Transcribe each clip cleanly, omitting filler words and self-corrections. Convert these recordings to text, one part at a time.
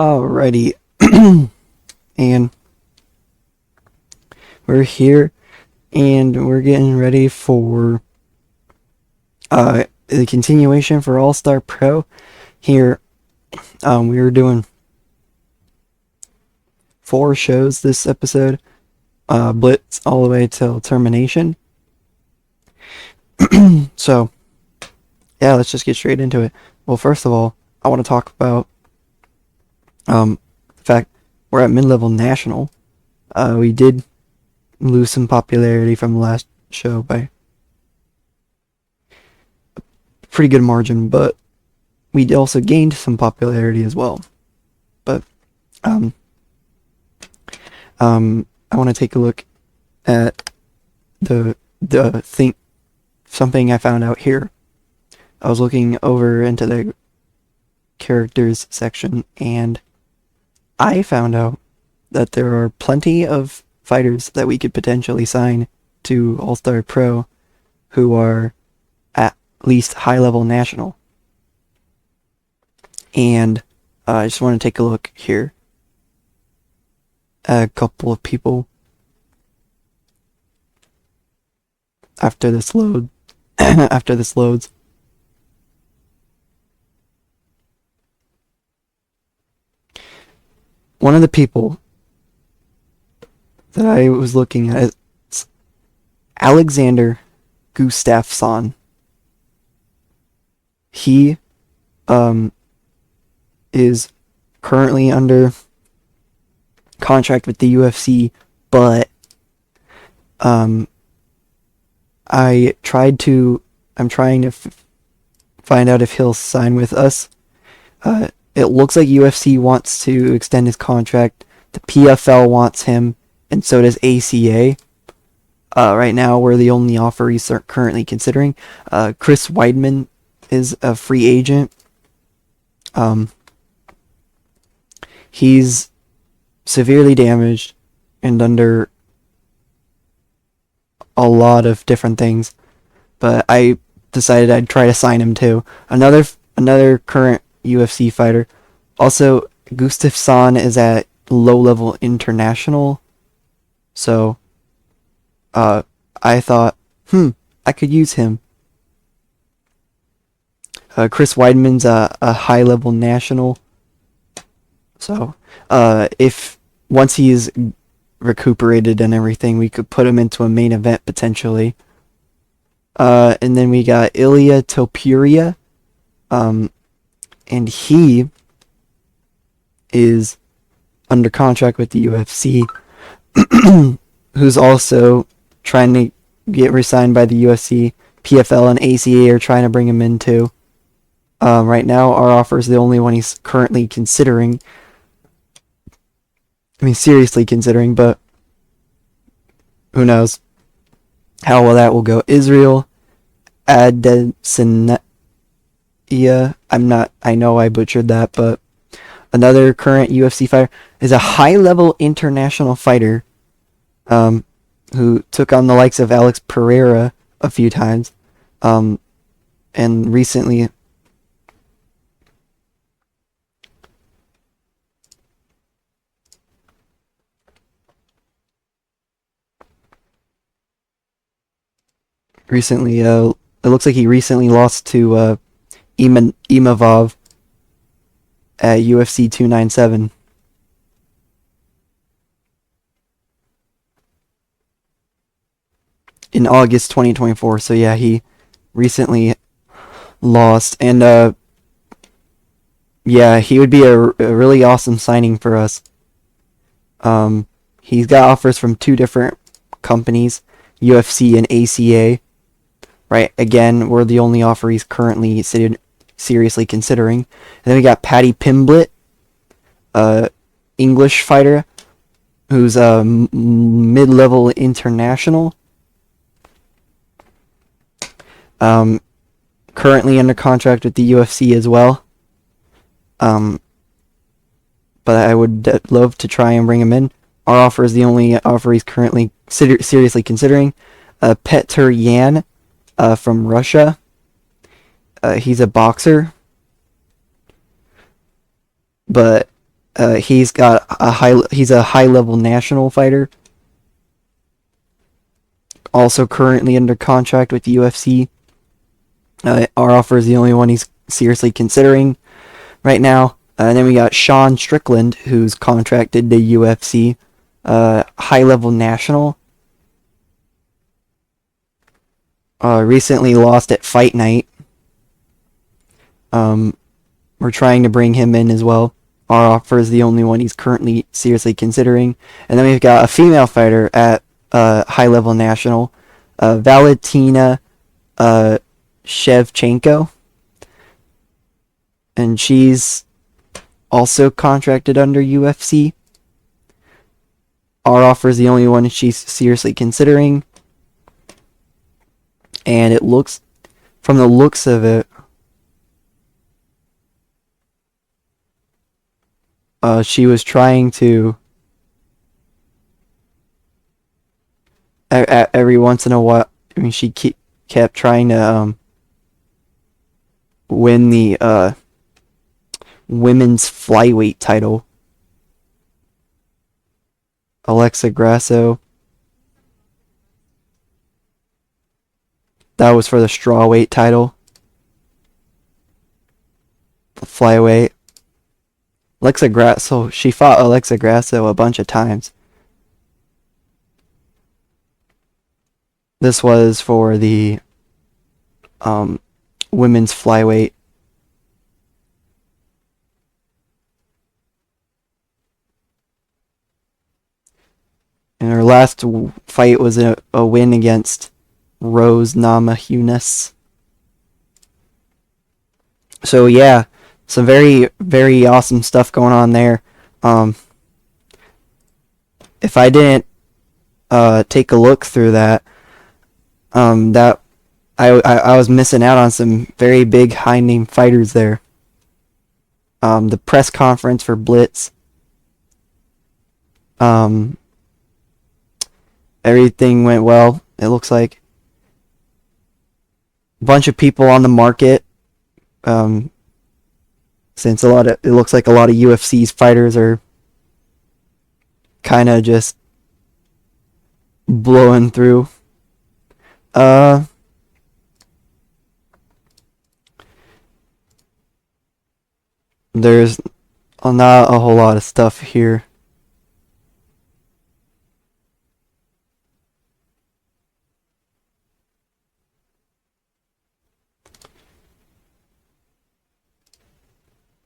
Alrighty, and we're here, and we're getting ready for the continuation for All-Star Pro. Here, we were doing 4 shows this episode, Blitz all the way till termination. So, yeah, let's just get straight into it. Well, first of all, I want to talk about the fact we're at mid-level national. We did lose some popularity from the last show by a pretty good margin, but we also gained some popularity as well. But I want to take a look at the thing, something I found out here. I was looking over into the characters section, and I found out that there are plenty of fighters that we could potentially sign to All-Star Pro who are at least high-level national. And I just want to take a look here at a couple of people after this loads. One of the people that I was looking at is Alexander Gustafsson. He is currently under contract with the UFC, but I'm trying to find out if he'll sign with us. It looks like UFC wants to extend his contract. The PFL wants him, and so does ACA. Right now, we're the only offer he's currently considering. Chris Weidman is a free agent. He's severely damaged and under a lot of different things, but I decided I'd try to sign him too. Another current UFC fighter. Also, Gustafsson is at low-level international, so I thought, I could use him. Chris Weidman's a high-level national, so if once he's recuperated and everything, we could put him into a main event potentially. And then we got Ilya Topuria, and he is under contract with the UFC, who's also trying to get re-signed by the UFC. PFL and ACA are trying to bring him in too. Right now, our offer is the only one he's currently considering. I mean, seriously considering, but who knows how well that will go. Israel Adesanya. I know I butchered that, but another current UFC fighter is a high-level international fighter who took on the likes of Alex Pereira a few times, and recently it looks like he recently lost to Imavov at UFC 297. In August 2024. So yeah, he recently lost, and yeah, he would be a really awesome signing for us. He's got offers from 2 different companies, UFC and ACA. Right, again, we're the only offer he's currently seriously considering. And then we got Paddy Pimblett, English fighter, who's a mid-level international. Currently under contract with the UFC as well. But I would love to try and bring him in. Our offer is the only offer he's currently seriously considering. Petr Yan, from Russia. He's a boxer, but He's a high level national fighter. Also currently under contract with the UFC. Our offer is the only one he's seriously considering right now. And then we got Sean Strickland, who's contracted to UFC, high level national. Recently lost at Fight Night. We're trying to bring him in as well. Our offer is the only one he's currently seriously considering. And then we've got a female fighter at high level national, Valentina Shevchenko. And she's also contracted under UFC. Our offer is the only one she's seriously considering. And it looks, from the looks of it, she was trying to, every once in a while, I mean, she kept trying to win the women's flyweight title. Alexa Grasso. That was for the strawweight title. The flyweight. Alexa Grasso, she fought Alexa Grasso a bunch of times. This was for the women's flyweight. And her last fight was a win against Rose Namajunas. So yeah, some very, very awesome stuff going on there. If I didn't take a look through that, that I was missing out on some very big, high-name fighters there. The press conference for Blitz. Everything went well, it looks like. A bunch of people on the market. Since it looks like a lot of UFC's fighters are kind of just blowing through. There's not a whole lot of stuff here.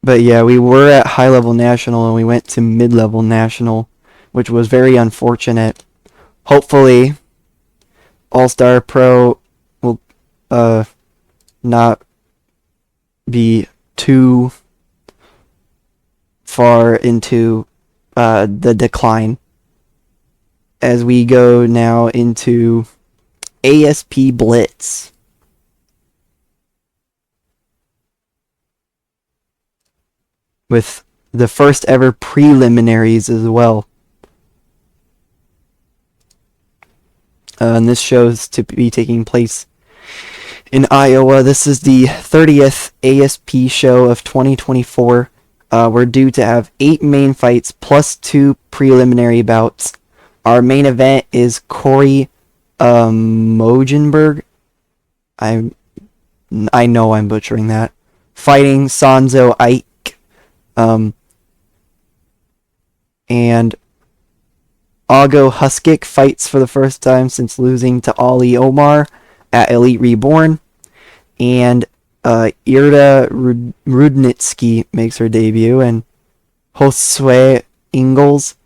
But yeah, we were at high level national and we went to mid level national, which was very unfortunate. Hopefully, All Star Pro will not be too far into the decline as we go now into ASP Blitz. With the first ever preliminaries as well. And this show's to be taking place in Iowa. This is the 30th ASP show of 2024. We're due to have 8 main fights plus 2 preliminary bouts. Our main event is Corey Mogenberg. I know I'm butchering that. Fighting Sanzo Ike. And Ago Huskick fights for the first time since losing to Ali Omar at Elite Reborn. And Irda Rudnitsky makes her debut. And Josue Ingles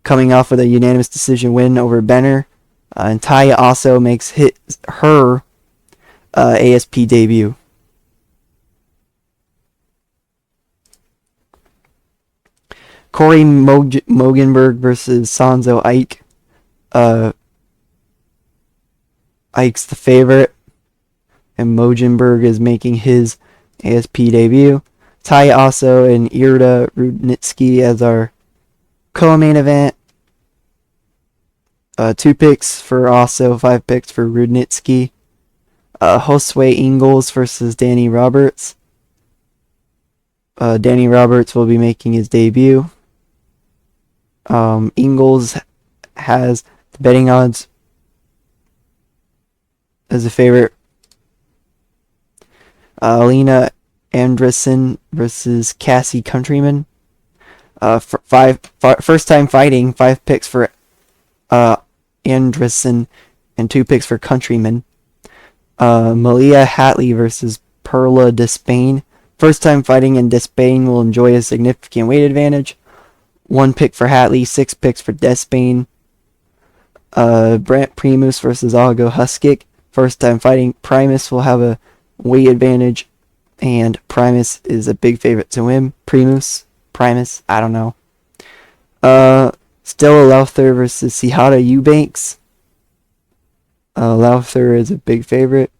coming off with a unanimous decision win over Benner. And Taya also makes her ASP debut. Corey Mogenberg versus Sanzo Ike. Ike's the favorite, and Mogenberg is making his ASP debut. Ty also and Irda Rudnitsky as our co-main event. 2 picks for also, 5 picks for Rudnitsky. Josue Ingles versus Danny Roberts. Danny Roberts will be making his debut. Ingalls has the betting odds as a favorite. Alina Andresen versus Cassie Countryman. First time fighting, 5 picks for Andresen and 2 picks for Countryman. Malia Hatley versus Perla Despain. First time fighting, and Despain will enjoy a significant weight advantage. 1 pick for Hatley, 6 picks for Despain. Brant Primus versus Algo Huskick. First time fighting, Primus will have a weight advantage, and Primus is a big favorite to win. Primus, I don't know. Stella Lowther versus Sihara Eubanks. Lowther is a big favorite.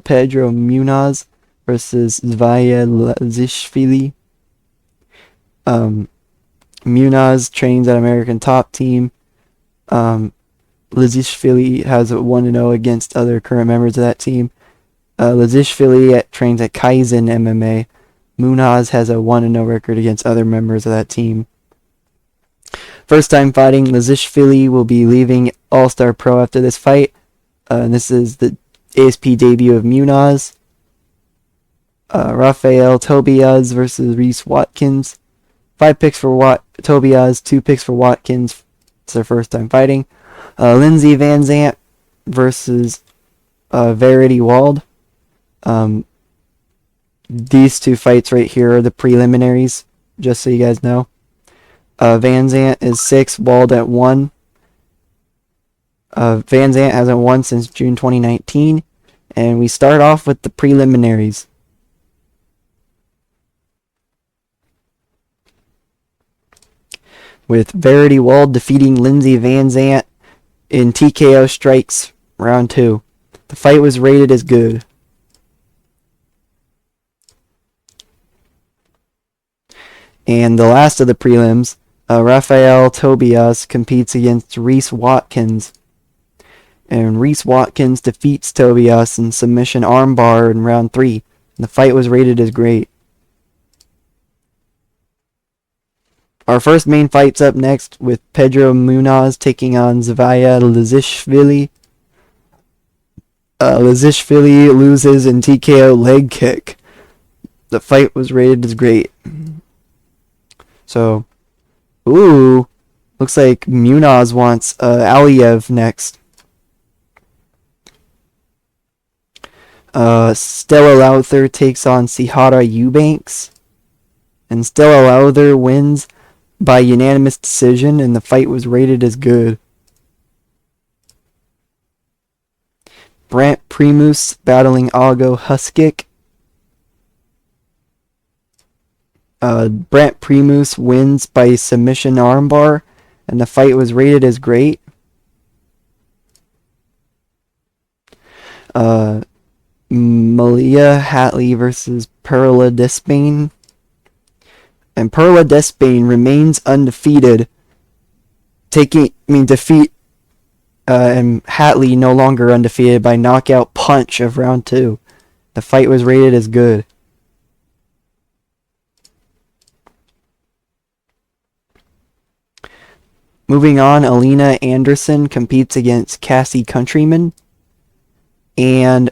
Pedro Munoz versus Zvaya Lazishvili. Munoz trains at American Top Team. Lazishvili has a 1-0 against other current members of that team. Lazishvili trains at Kaizen MMA. Munoz has a 1-0 record against other members of that team. First time fighting, Lazishvili will be leaving All-Star Pro after this fight. And this is the ASP debut of Munoz. Rafael Tobias versus Reese Watkins. 5 picks for Tobias, 2 picks for Watkins. It's their first time fighting. Lindsey Van Zant versus Verity Wald. These 2 fights right here are the preliminaries, just so you guys know. Van Zant is 6, Wald at 1. Van Zant hasn't won since June 2019. And we start off with the preliminaries. With Verity Wald defeating Lindsey Van Zant in TKO strikes round 2. The fight was rated as good. And the last of the prelims, Rafael Tobias competes against Reese Watkins. And Reese Watkins defeats Tobias in submission armbar in round 3. And the fight was rated as great. Our first main fight's up next with Pedro Munoz taking on Zvaya Lazishvili. Lazishvili loses in TKO leg kick. The fight was rated as great. So, looks like Munoz wants Aliyev next. Stella Lowther takes on Sihara Eubanks. And Stella Lowther wins by unanimous decision, and the fight was rated as good. Brant Primus battling Algo Huskick. Brant Primus wins by submission armbar, and the fight was rated as great. Malia Hatley versus Perla Despain. And Perla Despain remains undefeated. Defeat and Hatley no longer undefeated by knockout punch of round 2. The fight was rated as good. Moving on, Alina Anderson competes against Cassie Countryman. And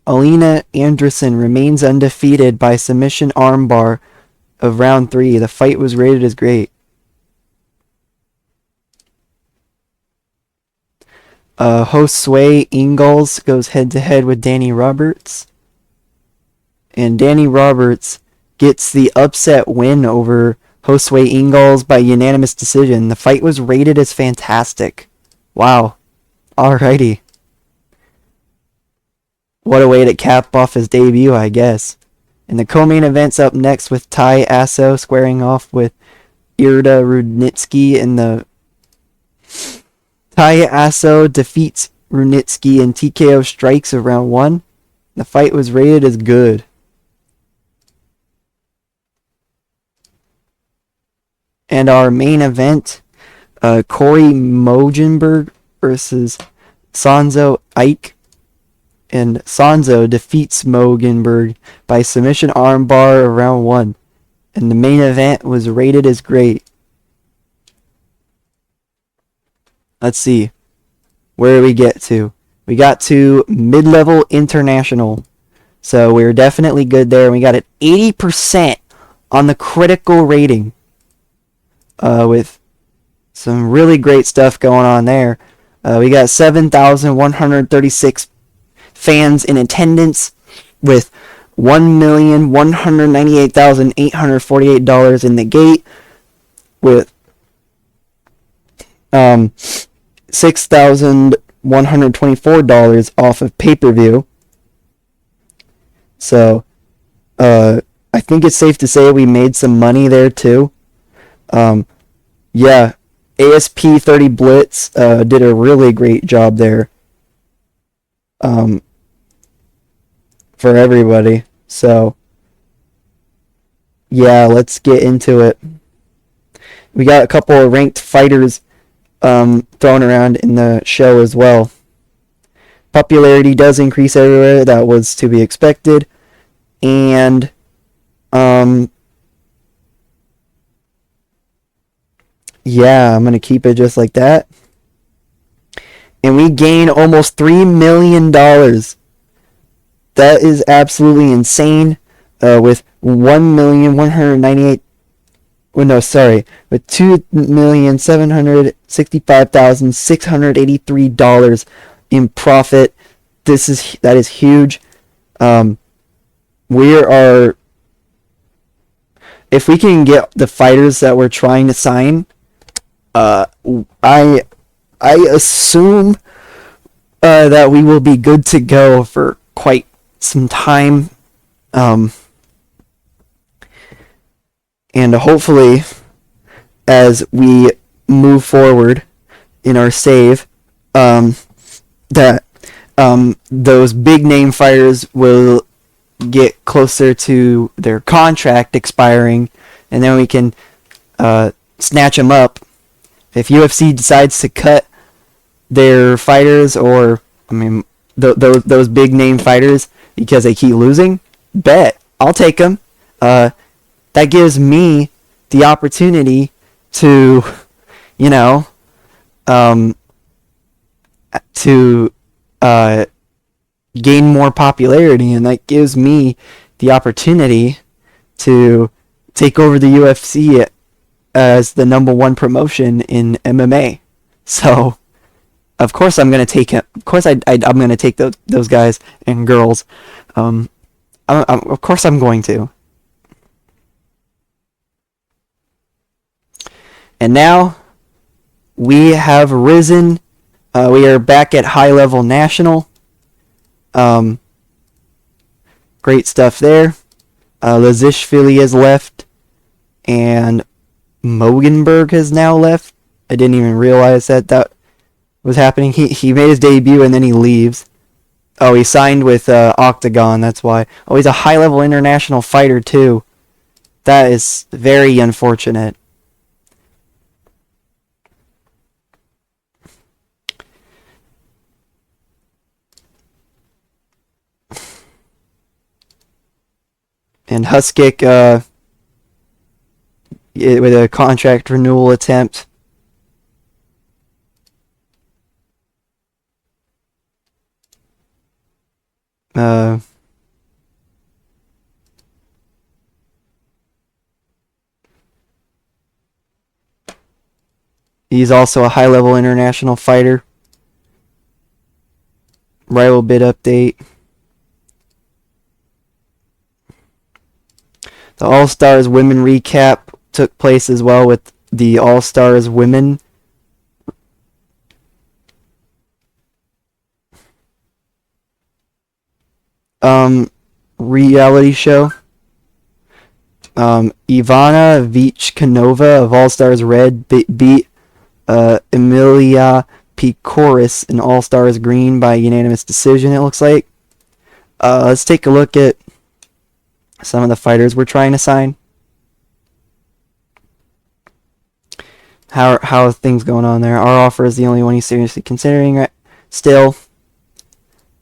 Alina Anderson remains undefeated by submission armbar of round 3. The fight was rated as great. Josue Ingalls goes head-to-head with Danny Roberts. And Danny Roberts gets the upset win over Josue Ingalls by unanimous decision. The fight was rated as fantastic. Wow. Alrighty. What a way to cap off his debut, I guess. And the co-main event's up next with Tai Asso squaring off with Irda Rudnitsky in the... Tai Asso defeats Rudnitsky in TKO strikes of round 1. The fight was rated as good. And our main event, Corey Mogenberg versus Sanzo Ike. And Sanzo defeats Mogenberg by submission armbar of round 1. And the main event was rated as great. Let's see. Where do we get to? We got to mid-level international. So we're definitely good there. We got an 80% on the critical rating. With some really great stuff going on there. We got 7,136 fans in attendance with $1,198,848 in the gate, with $6,124 off of pay-per-view. So I think it's safe to say we made some money there too. Yeah, ASP 30 Blitz did a really great job there for everybody. So yeah, let's get into it. We got a couple of ranked fighters thrown around in the show as well. Popularity does increase everywhere. That was to be expected. And yeah, I'm going to keep it just like that. And we gain almost $3 million. That is absolutely insane. With $1,198,000. Well, no, sorry. With $2,765,683 in profit. That is huge. We are, if we can get the fighters that we're trying to sign, I assume that we will be good to go for quite some time. And hopefully, as we move forward in our save, that those big name fighters will get closer to their contract expiring, and then we can snatch them up. If UFC decides to cut their fighters, or those big name fighters, because they keep losing, bet I'll take them. That gives me the opportunity to, gain more popularity, and that gives me the opportunity to take over the UFC as the number one promotion in MMA. So, of course, I'm gonna take him. Of course, I'm gonna take those guys and girls. Of course, I'm going to. And now we have risen. We are back at high level national. Great stuff there. Lazishvili has left, and Mogenberg has now left. I didn't even realize that was happening. He made his debut and then he leaves. Oh, he signed with Octagon, that's why. Oh, he's a high-level international fighter too. That is very unfortunate. And Huskick, with a contract renewal attempt. He's also a high-level international fighter. Rival bid update. The All-Stars Women recap took place as well with the All-Stars Women. Reality show. Ivana Vichkanova of All-Stars Red beat Emilia Pikoris in All-Stars Green by unanimous decision, it looks like. Let's take a look at some of the fighters we're trying to sign. How are things going on there? Our offer is the only one he's seriously considering still.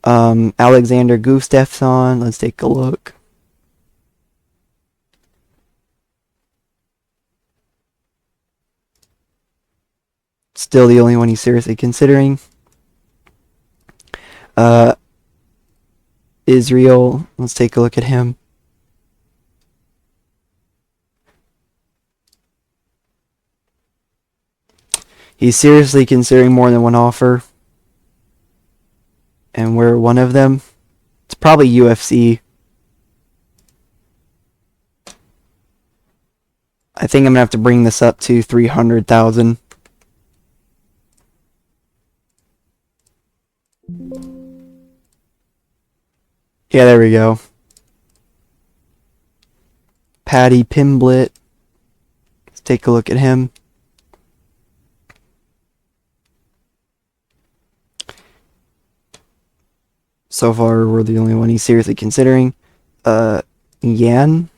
Alexander Gustafsson. Let's take a look. Still the only one he's seriously considering. Israel. Let's take a look at him. He's seriously considering more than one offer. And we're one of them. It's probably UFC. I think I'm going to have to bring this up to 300,000. Yeah, there we go. Paddy Pimblett. Let's take a look at him. So far, we're the only one he's seriously considering. Yan.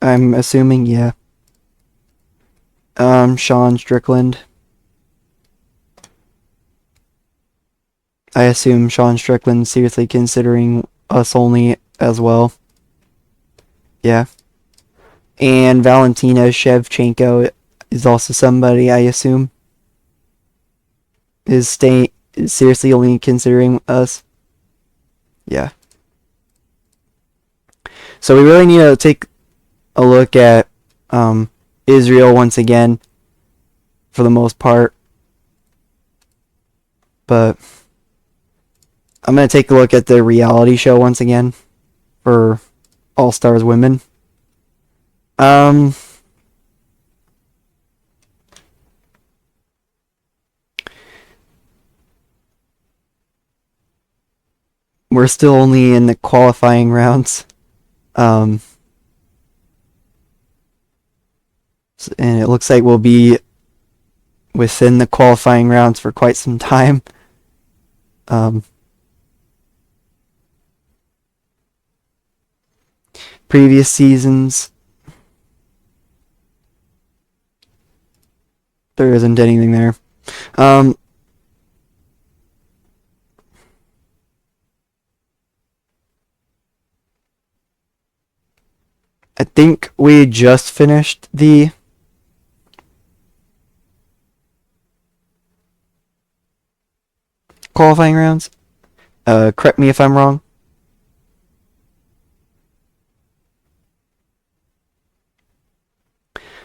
I'm assuming, yeah. Sean Strickland. I assume Sean Strickland's seriously considering us only as well. Yeah. And Valentina Shevchenko is also somebody I assume is seriously only considering us. Yeah. So we really need to take a look at Israel once again for the most part. But I'm going to take a look at the reality show once again for All Stars Women. We're still only in the qualifying rounds. And it looks like we'll be within the qualifying rounds for quite some time. Previous seasons, there isn't anything there. I think we just finished the qualifying rounds. Correct me if I'm wrong.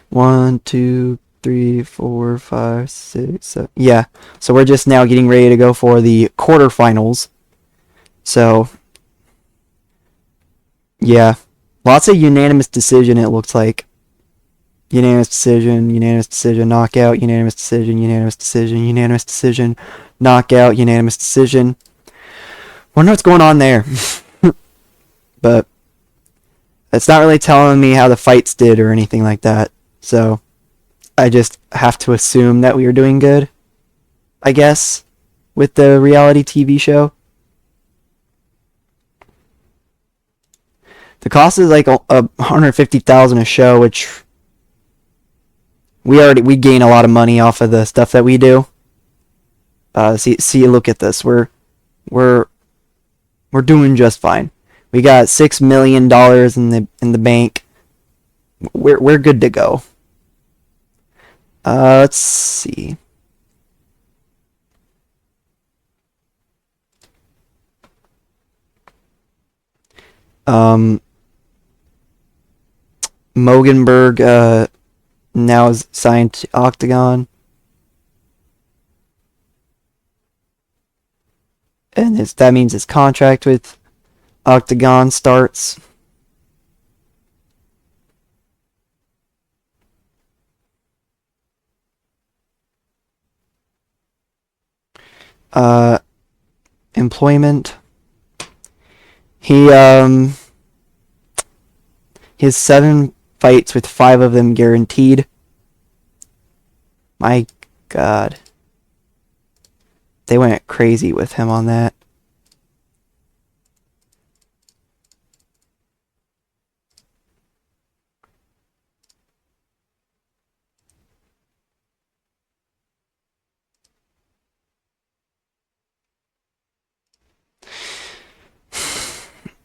One, two, 3, 4, 5, 6, 7. Yeah. So we're just now getting ready to go for the quarterfinals. So, yeah. Lots of unanimous decision, it looks like. Unanimous decision, knockout, unanimous decision, knockout, unanimous decision. Wonder what's going on there. But it's not really telling me how the fights did or anything like that. So I just have to assume that we were doing good, I guess, with the reality TV show. The cost is like $150,000 a show, which we gain a lot of money off of the stuff that we do. See, look at this. We're doing just fine. We got $6 million in the bank. We're good to go. Let's see. Mogenberg now is signed to Octagon. And that means his contract with Octagon starts. Employment. He has 7 fights with 5 of them guaranteed. My God. They went crazy with him on that.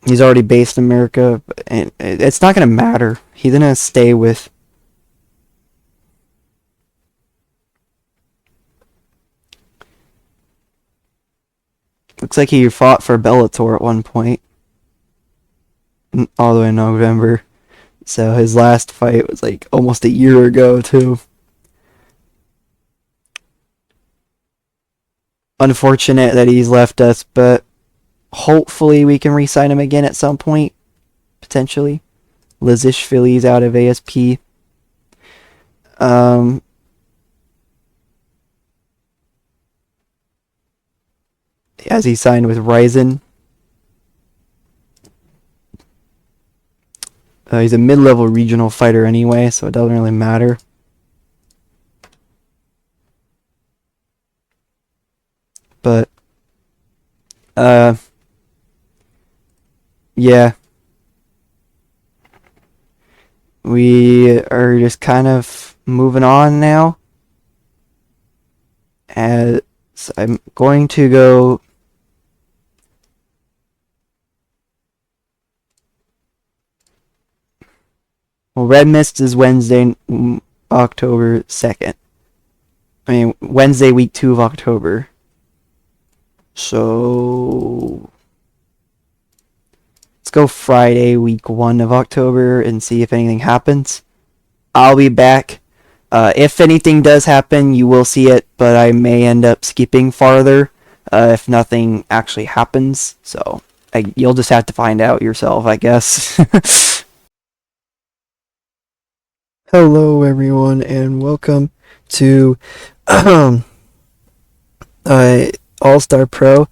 He's already based in America, and it's not gonna matter. He's gonna stay with. Looks like he fought for Bellator at one point, all the way in November. So his last fight was like almost a year ago too. Unfortunate that he's left us, but hopefully we can re-sign him again at some point, potentially. Lizish Phillies out of ASP. As he signed with Ryzen. He's a mid-level regional fighter anyway, so it doesn't really matter. But, yeah. We are just kind of moving on now. As I'm going to go. Well, Red Mist is Wednesday, October 2nd. I mean, Wednesday, week 2 of October. So let's go Friday, week 1 of October, and see if anything happens. I'll be back. If anything does happen, you will see it, but I may end up skipping farther if nothing actually happens. So you'll just have to find out yourself, I guess. Hello, everyone, and welcome to All-Star Pro,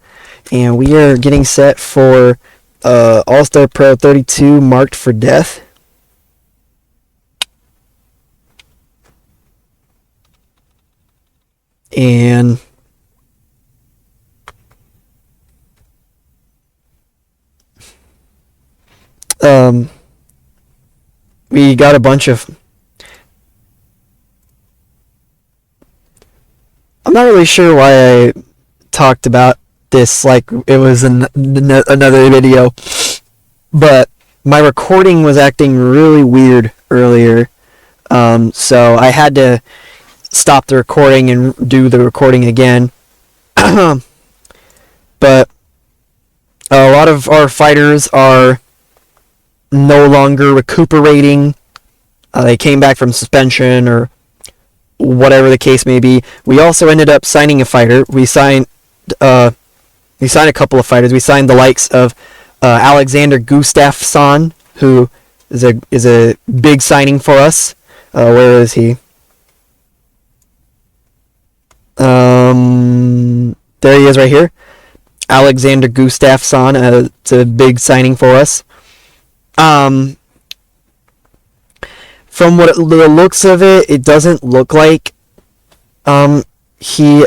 and we are getting set for All-Star Pro 32 Marked for Death. And we got a bunch of. I'm not really sure why I talked about this like it was another video, but my recording was acting really weird earlier, so I had to stop the recording and do the recording again. But a lot of our fighters are no longer recuperating. They came back from suspension or whatever the case may be. We also ended up signing a fighter. We signed a couple of fighters. We signed the likes of Alexander Gustafsson, who is a big signing for us. Where is he? There he is right here. Alexander Gustafsson. It's a big signing for us. From what the looks of it, it doesn't look like he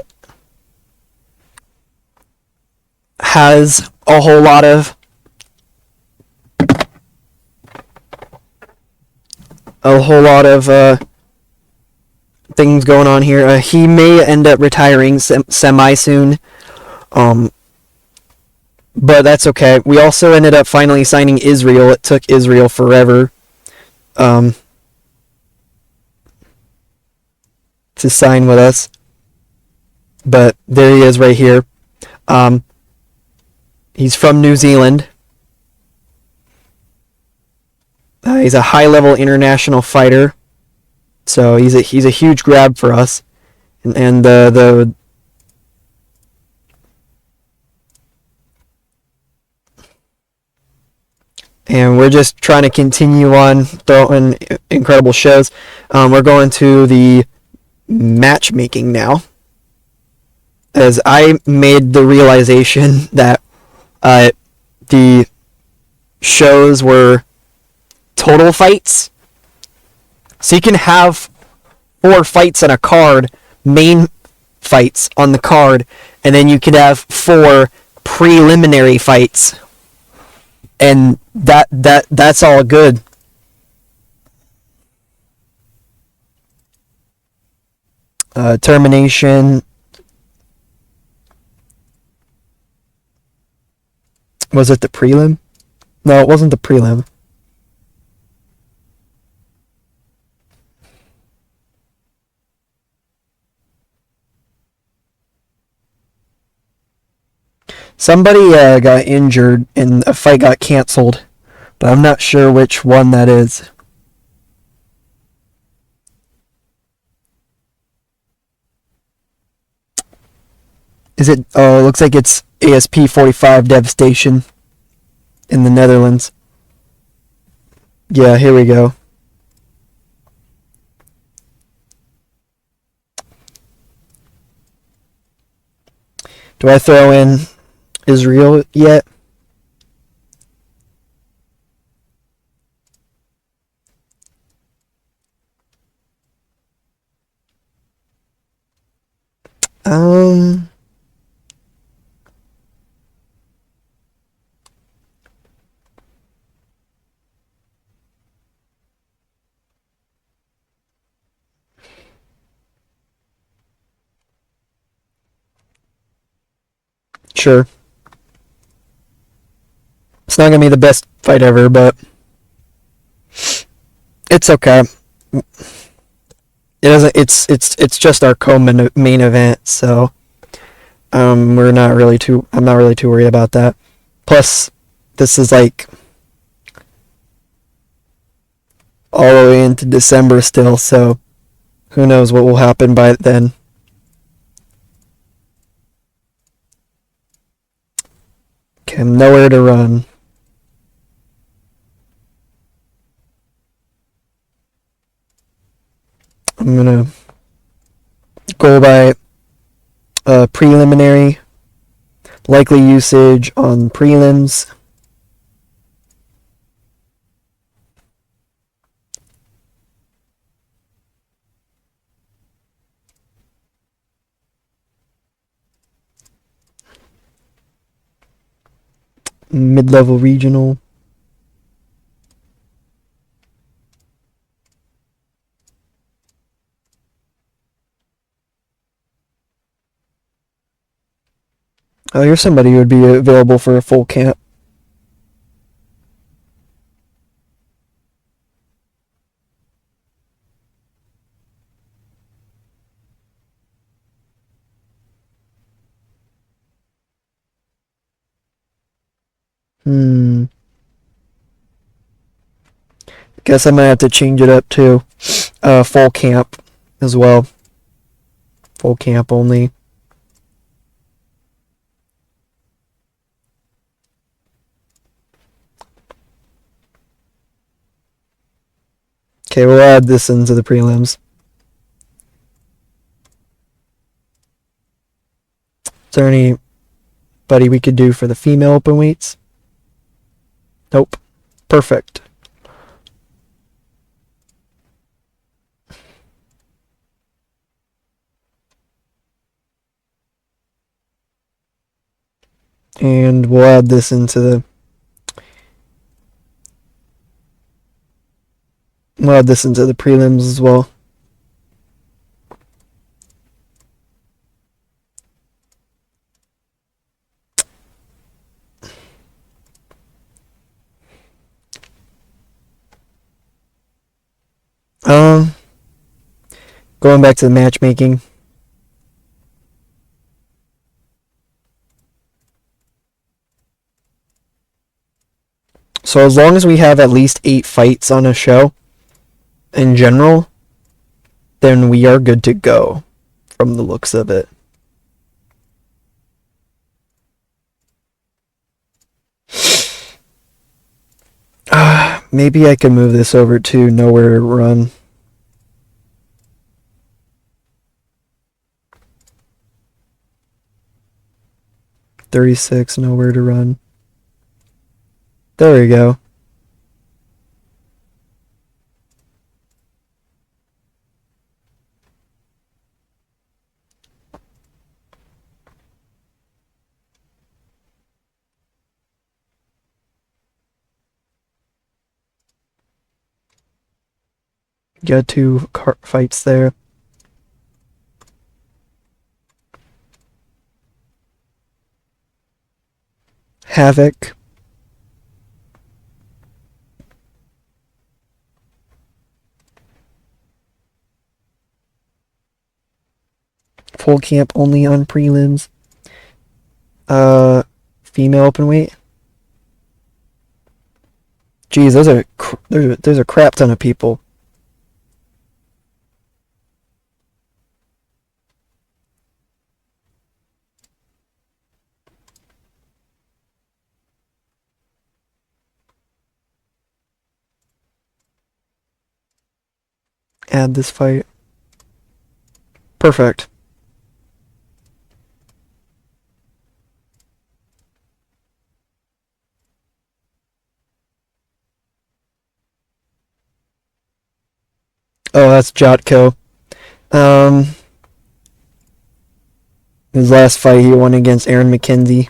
has a whole lot of things going on here. He may end up retiring semi soon, but that's okay. We also ended up finally signing Israel. It took Israel forever to sign with us, but there he is right here. He's from New Zealand. He's a high-level international fighter, so he's a huge grab for us, and and we're just trying to continue on throwing incredible shows. We're going to the matchmaking now, as I made the realization that the shows were total fights. So you can have 4 fights on a card, main fights on the card, and then you could have 4 preliminary fights, and that's all good. Termination. Was it the prelim? No, it wasn't the prelim. Somebody got injured and a fight got canceled, but I'm not sure which one that is. Is it? Oh, it looks like it's ASP 45 Devastation in the Netherlands. Yeah, here we go. Do I throw in Israel yet? Um, sure. It's not gonna be the best fight ever, but it's okay. It doesn't. It's just our co-main event, so we're not really too. I'm not really too worried about that. Plus, this is like all the way into December still, so who knows what will happen by then. Okay, I'm nowhere to run. I'm gonna go by preliminary likely usage on prelims. Mid-level regional. Oh, here's somebody who would be available for a full camp. Guess I might have to change it up to full camp as well. Full camp only. Okay, we'll add this into the prelims. Is there anybody we could do for the female open weights? Nope. Perfect. And we'll add this into the prelims as well. Going back to the matchmaking. So as long as we have at least 8 fights on a show, in general, then we are good to go, from the looks of it. Maybe I can move this over to nowhere to run. $36, nowhere to run. There we go. Got 2 fights there. Havoc. full camp only on prelims. Female open weight. Geez, there's a crap ton of people. Add this fight. Perfect. Oh, that's Jotko. His last fight he won against Aaron McKenzie.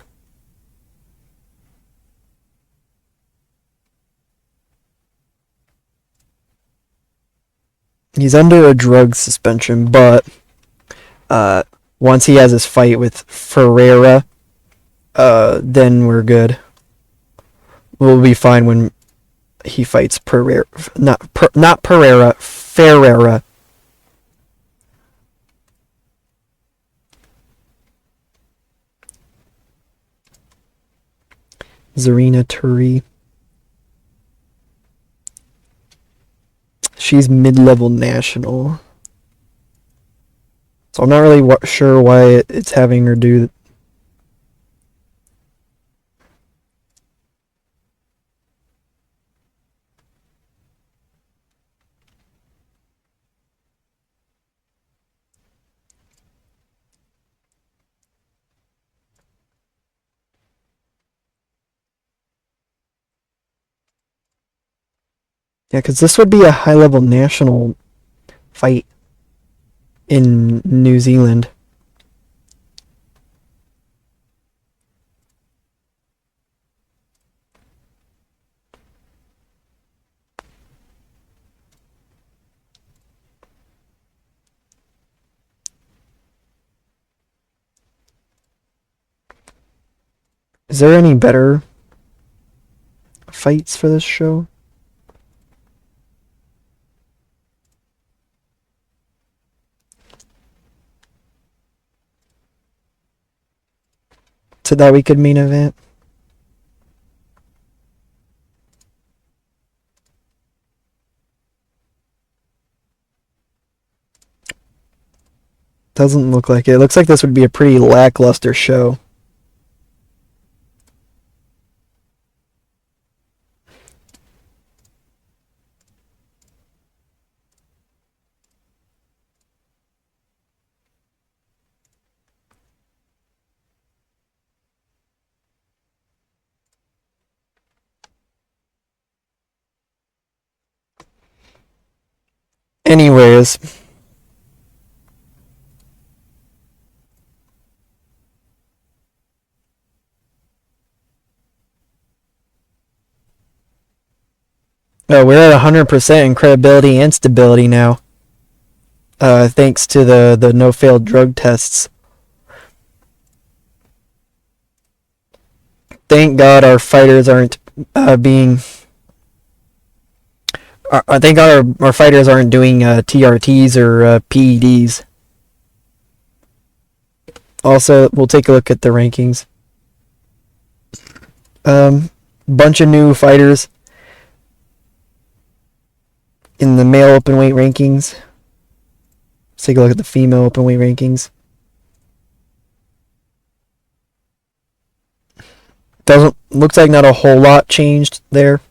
He's under a drug suspension, but once he has his fight with Ferreira, then we're good. We'll be fine when he fights Pereira. Not Pereira, Ferreira. Zarina Turi. She's mid-level national. So I'm not really sure why it's having her do. Yeah, because this would be a high-level national fight in New Zealand. Is there any better fights for this show? So that we could main event? Doesn't look like it. It looks like this would be a pretty lackluster show. Anyways. We're at 100% in credibility and stability now. Thanks to the no failed drug tests. Thank God our fighters aren't being. Thank God our fighters aren't doing TRTs or PEDs. Also, we'll take a look at the rankings. Bunch of new fighters in the male open weight rankings. Let's take a look at the female open weight rankings. Looks like not a whole lot changed there.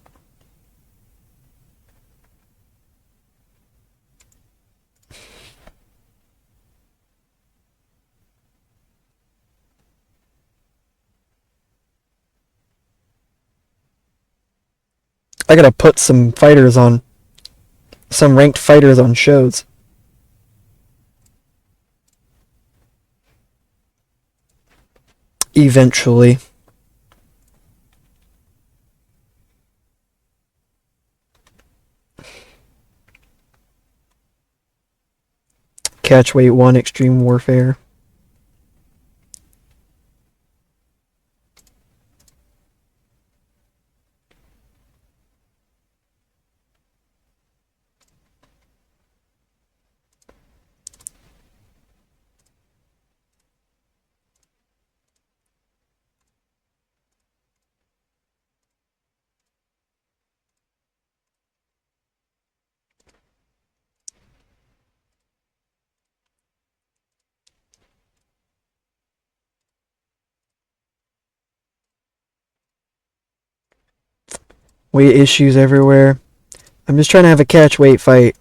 I gotta put some ranked fighters on shows. Eventually. Catchweight 1 Extreme Warfare. Weight issues everywhere. I'm just trying to have a catch weight fight.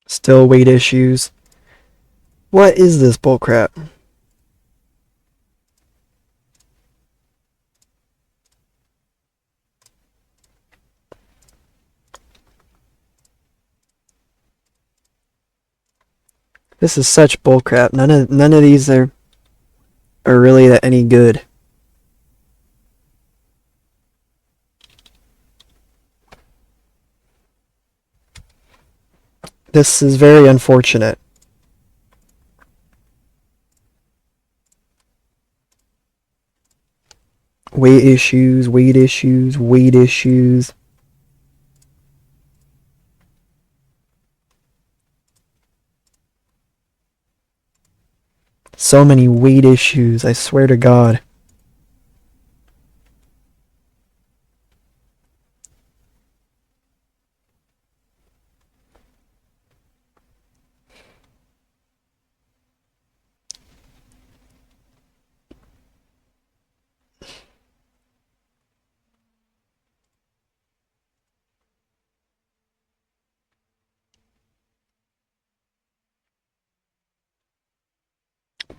Still weight issues. What is this bullcrap? This is such bullcrap. None of these are really any good. This is very unfortunate. Weight issues, weight issues, weight issues. So many weight issues, I swear to God.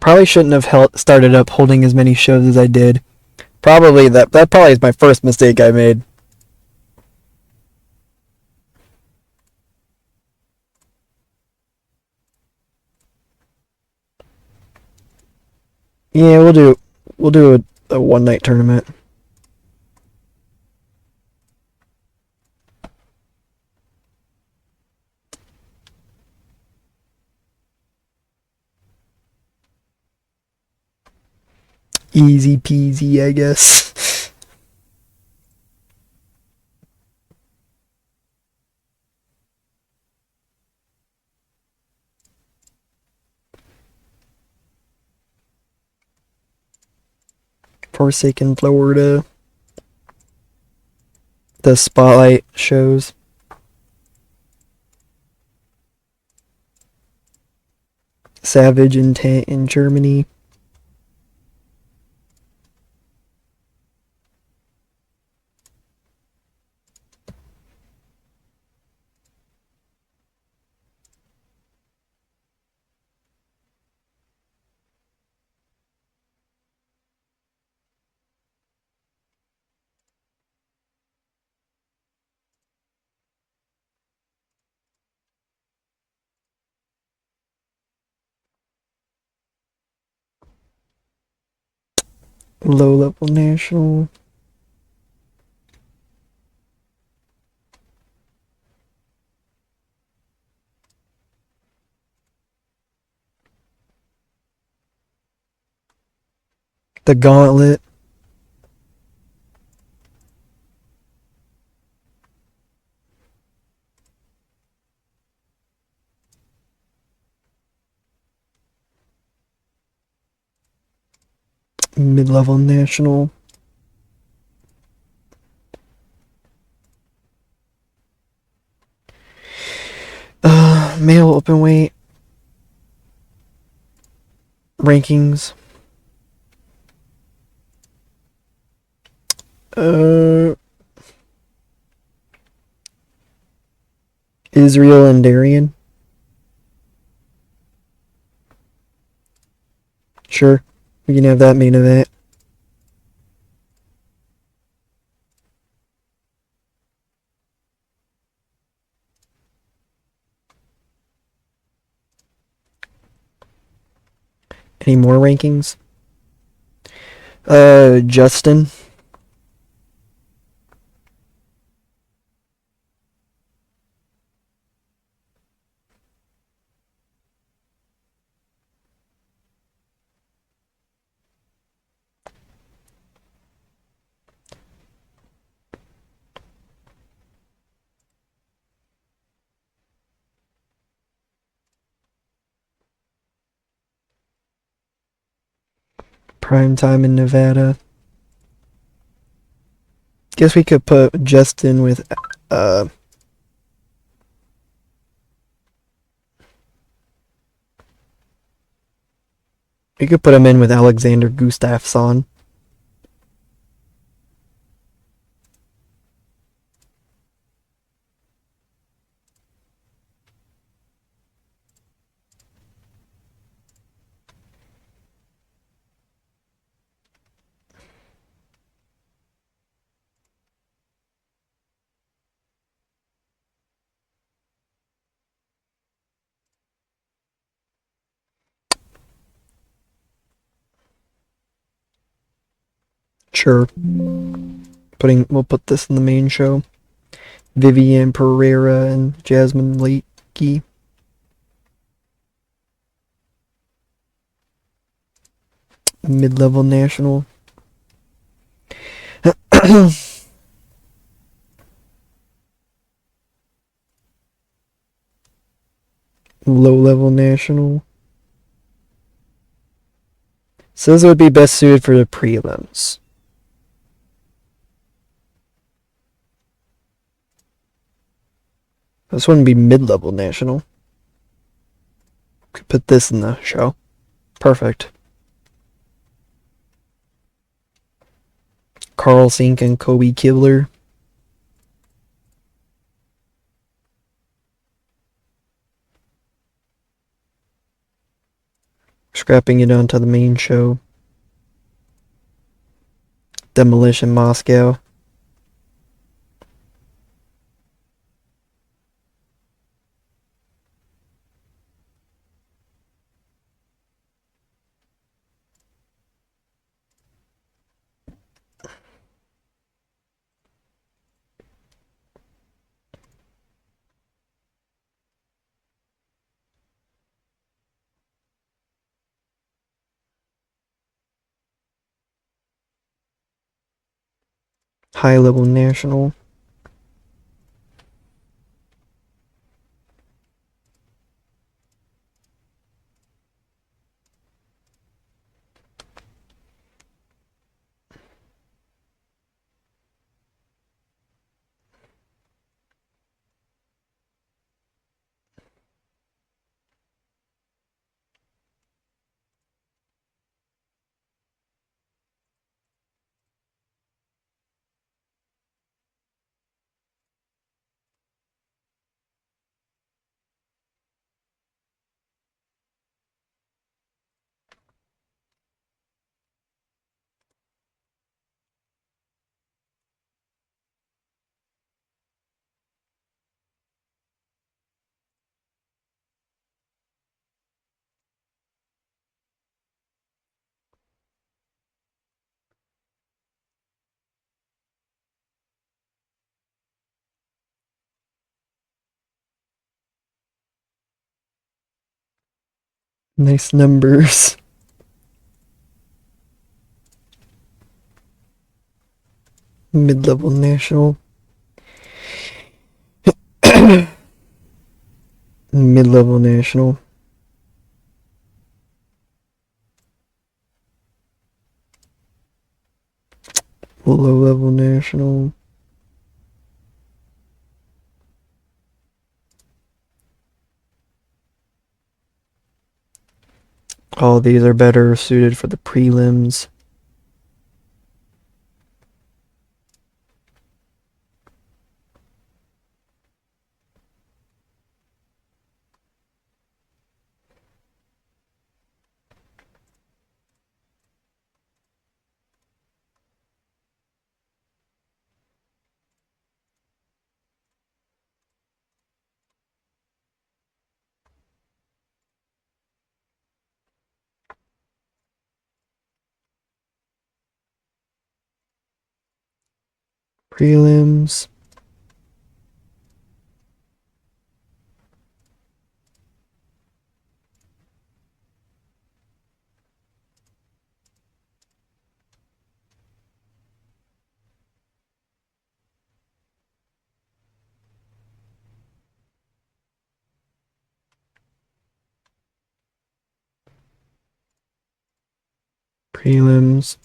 Probably shouldn't have started up holding as many shows as I did. Probably that probably is my first mistake I made. Yeah, we'll do a one night tournament. Easy peasy, I guess. Forsaken Florida. The spotlight shows. Savage Intent in Germany. Low level national. The Gauntlet. Mid-level national. Male open weight. Rankings. Israel and Darian. Sure, we can have that main event. Any more rankings? Justin. Prime time in Nevada. Guess we could put Justin with we could put him in with Alexander Gustafsson. Sure. We'll put this in the main show. Vivian Pereira and Jasmine Lakey. Mid-level national. Low-level national. Says it would be best suited for the prelims. This wouldn't be mid-level national. Could put this in the show. Perfect. Carl Sink and Kobe Kibler. Scrapping it onto the main show. Demolition Moscow. High-level national. Nice numbers. Mid-level national. Mid-level national. Low-level national. All these are better suited for the prelims. Prelims. Prelims.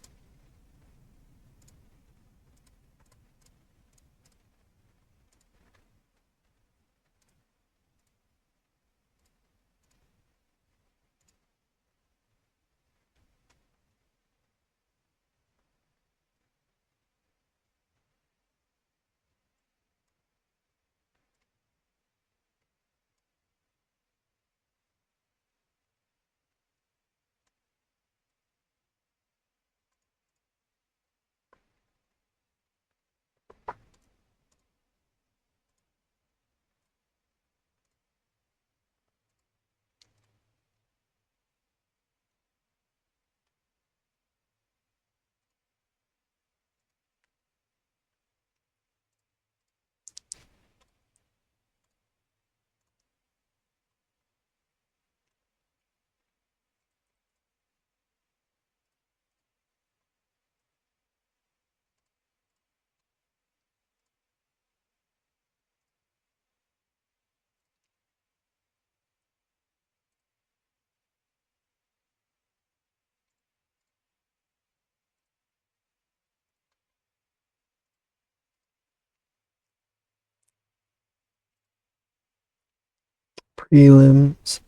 Prelims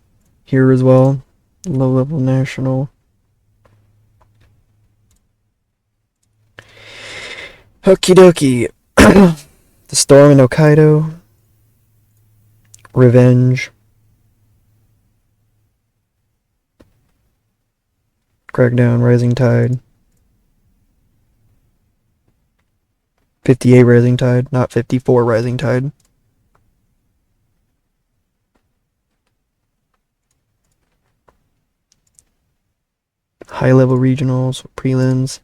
here as well. Low level national. Okie dokie. The Storm in Hokkaido. Revenge. Crackdown, Rising Tide. 58 Rising Tide, not 54 Rising Tide. High level regionals, prelims.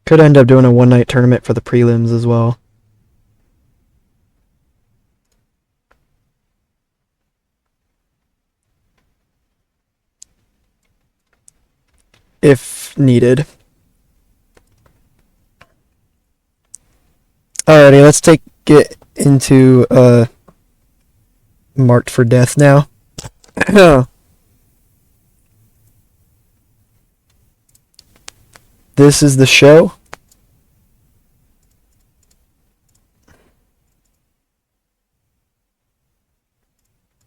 Could end up doing a one-night tournament for the prelims as well. If needed. Alrighty, let's get into Marked for Death now. This is the show.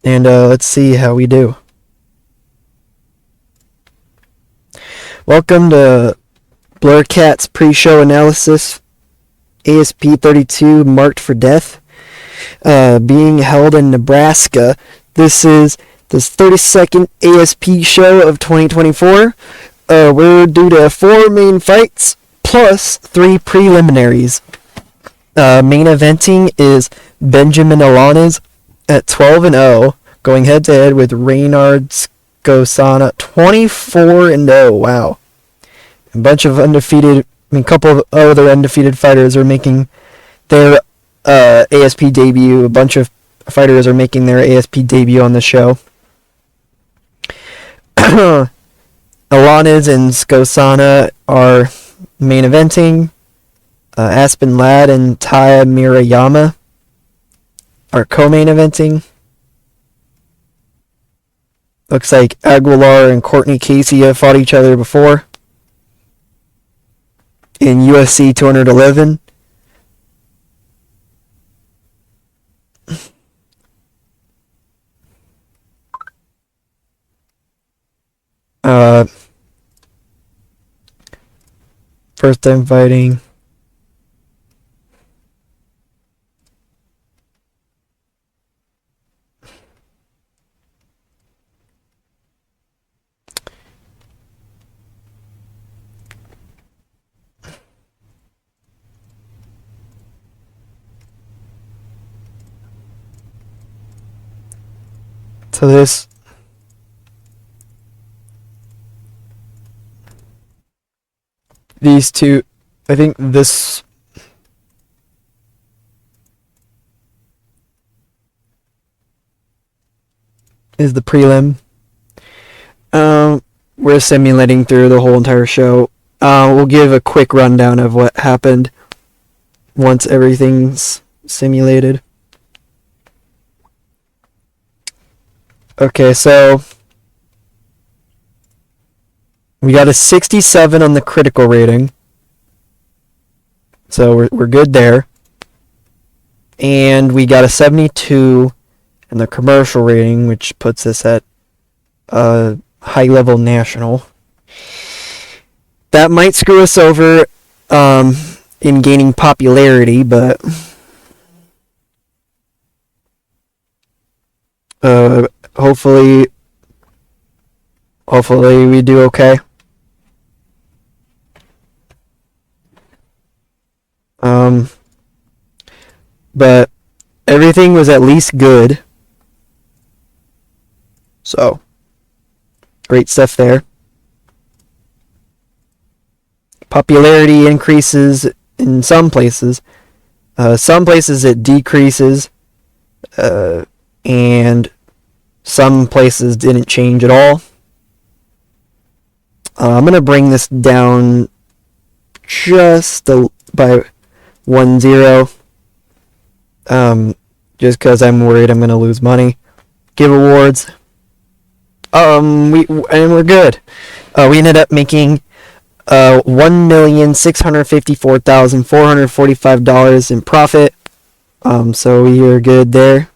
And let's see how we do. Welcome to Blurcat's pre-show analysis. ASP 32 Marked for Death. Being held in Nebraska. This is the 32nd ASP show of 2024. We're due to 4 main fights plus 3 preliminaries. Main eventing is Benjamin Alanes at 12-0, going head-to-head with Reynard Skosana, 24-0. Wow. A bunch of undefeated, a couple of other undefeated fighters are making their ASP debut. A bunch of fighters are making their ASP debut on the show. Alanes and Skosana are main eventing. Aspen Ladd and Taya Mirayama are co-main eventing. Looks like Aguilar and Courtney Casey have fought each other before in UFC 211. First time fighting. So these two, I think this is the prelim. We're simulating through the whole entire show. We'll give a quick rundown of what happened once everything's simulated. Okay, so we got a 67 on the critical rating. So we're good there. And we got a 72 in the commercial rating, which puts us at high level national. That might screw us over in gaining popularity, but hopefully we do okay. But everything was at least good. So, great stuff there. Popularity increases in some places. Some places it decreases. And some places didn't change at all. I'm going to bring this down just by 1-0. Just because I'm worried I'm going to lose money. Give awards. We're good. We ended up making $1,654,445 in profit. So we are good there.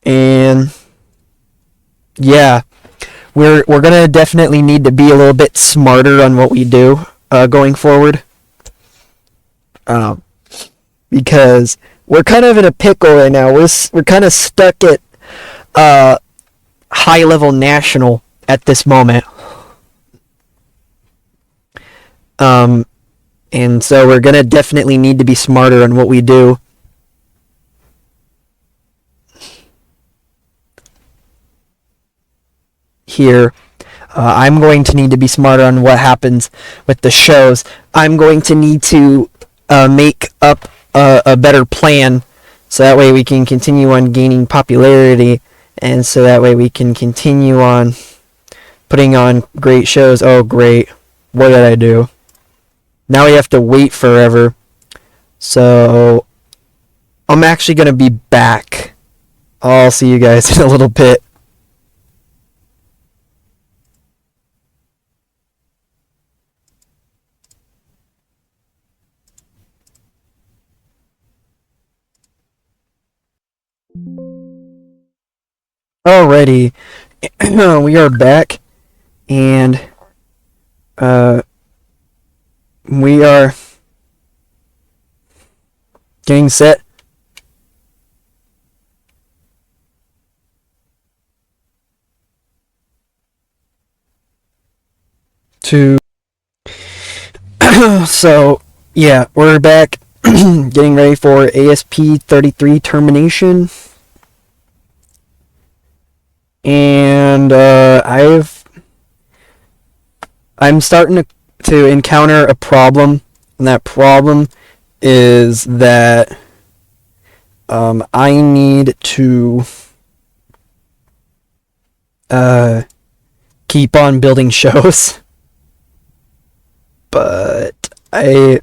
And yeah, we're gonna definitely need to be a little bit smarter on what we do going forward. Because we're kind of in a pickle right now. We're kind of stuck at high level national at this moment. And so we're gonna definitely need to be smarter on what we do. Here, I'm going to need to be smarter on what happens with the shows. I'm going to need to make up a better plan, so that way we can continue on gaining popularity, and so that way we can continue on putting on great shows. Oh, great. What did I do? Now we have to wait forever. So, I'm actually going to be back. I'll see you guys in a little bit. Alrighty, we are back, and we are getting set to so yeah, we're back getting ready for ASP 33 termination. And I'm starting to encounter a problem, and that problem is that I need to keep on building shows, but I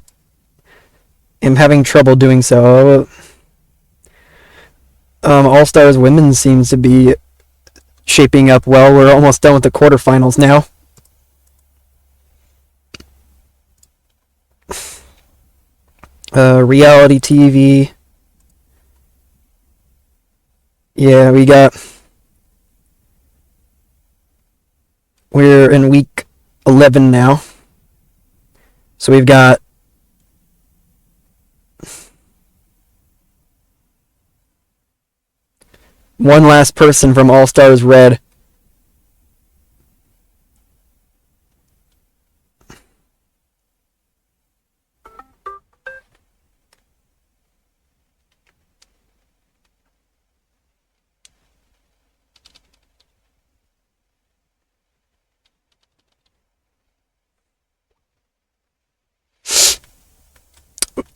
am having trouble doing so. All Stars Women seems to be shaping up well. We're almost done with the quarterfinals now. Reality TV. Yeah, we're in week 11 now. So we've got one last person from All Stars Red.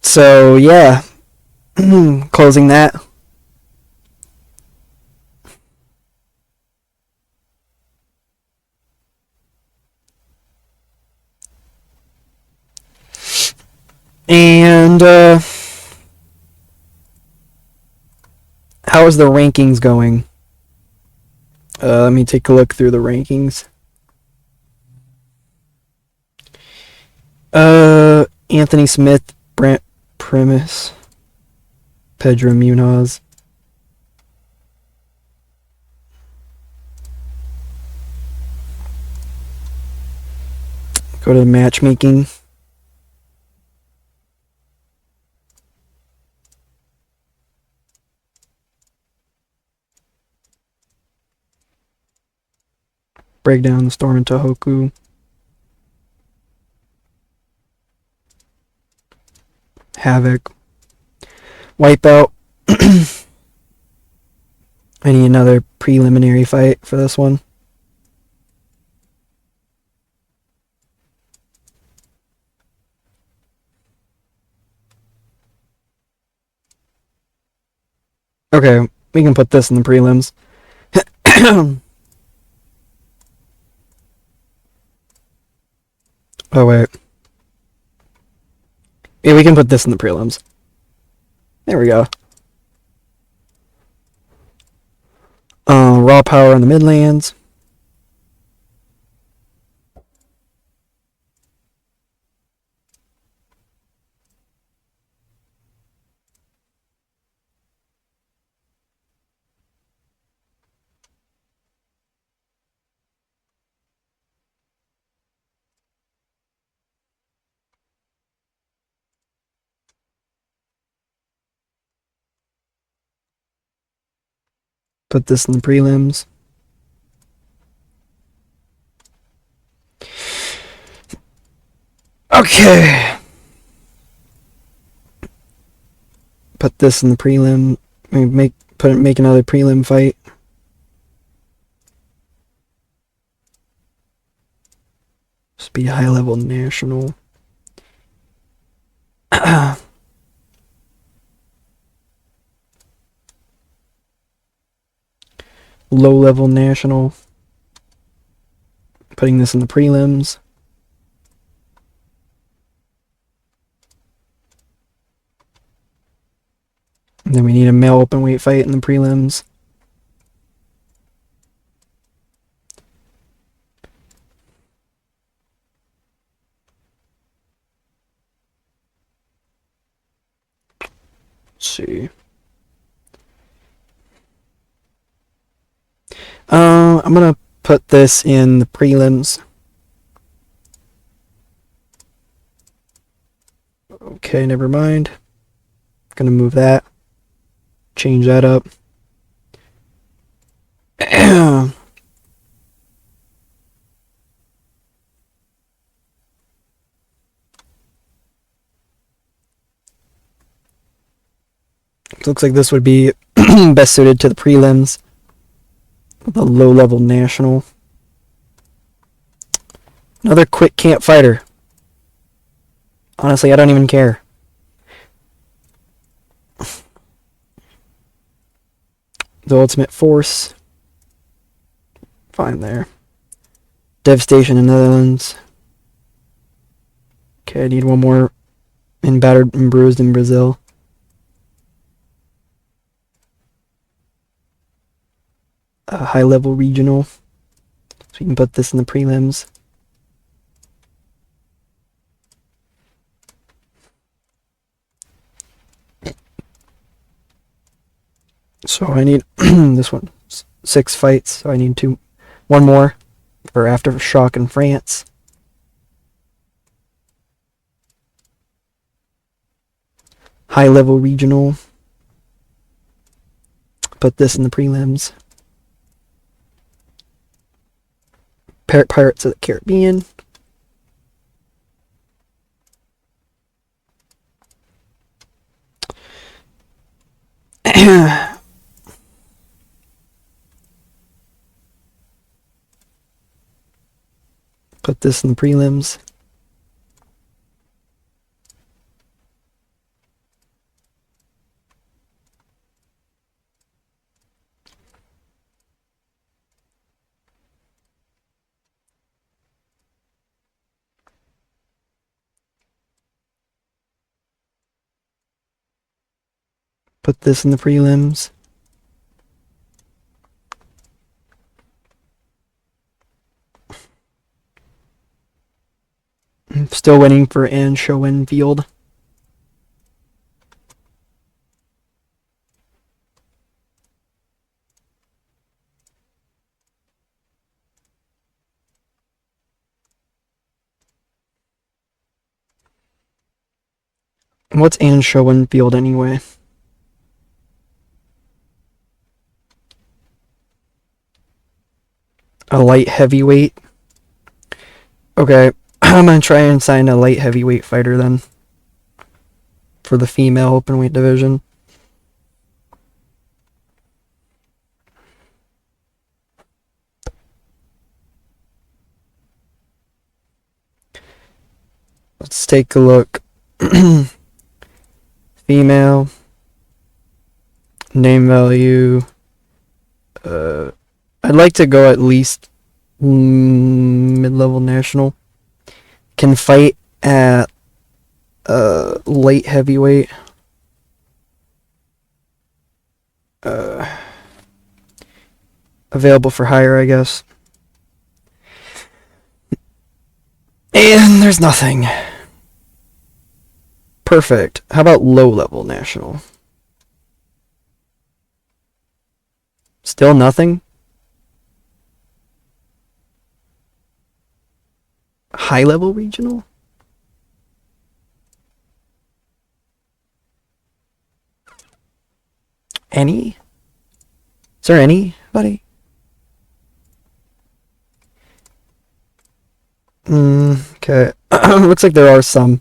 So yeah, closing that. And how is the rankings going? Let me take a look through the rankings. Anthony Smith, Brent Primus, Pedro Munoz. Go to the matchmaking. Break down the storm in Tohoku. Havoc. Wipeout. I need another preliminary fight for this one. Okay, we can put this in the prelims. Oh, wait. Yeah, we can put this in the prelims. There we go. Raw power in the Midlands. Put this in the prelims. Okay. Put this in the prelim. Make another prelim fight. Just be high level national. Low level national. Putting this in the prelims. And then we need a male open weight fight in the prelims. Let's see. I'm gonna put this in the prelims. Okay, never mind. Gonna move that. Change that up. Looks like this would be best suited to the prelims. The low level national. Another quick camp fighter. Honestly, I don't even care. The Ultimate Force. Fine there. Devastation in the Netherlands. Okay, I need one more in Battered and Bruised in Brazil. A high level regional. So we can put this in the prelims. So I need this one. 6 fights. So I need one more for Aftershock in France. High level regional. Put this in the prelims. Pirates of the Caribbean. Put this in the prelims. put this in the prelims. I'm still waiting for Anne Schoenfield. What's Anne Schoenfield anyway? A light heavyweight? Okay, I'm gonna try and sign a light heavyweight fighter then. For the female openweight division. Let's take a look. Female. Name value. I'd like to go at least mid-level national. Can fight at light heavyweight. Available for hire, I guess. And there's nothing. Perfect. How about low-level national? Still nothing? High-level regional? Any? Is there anybody? Okay. Looks like there are some.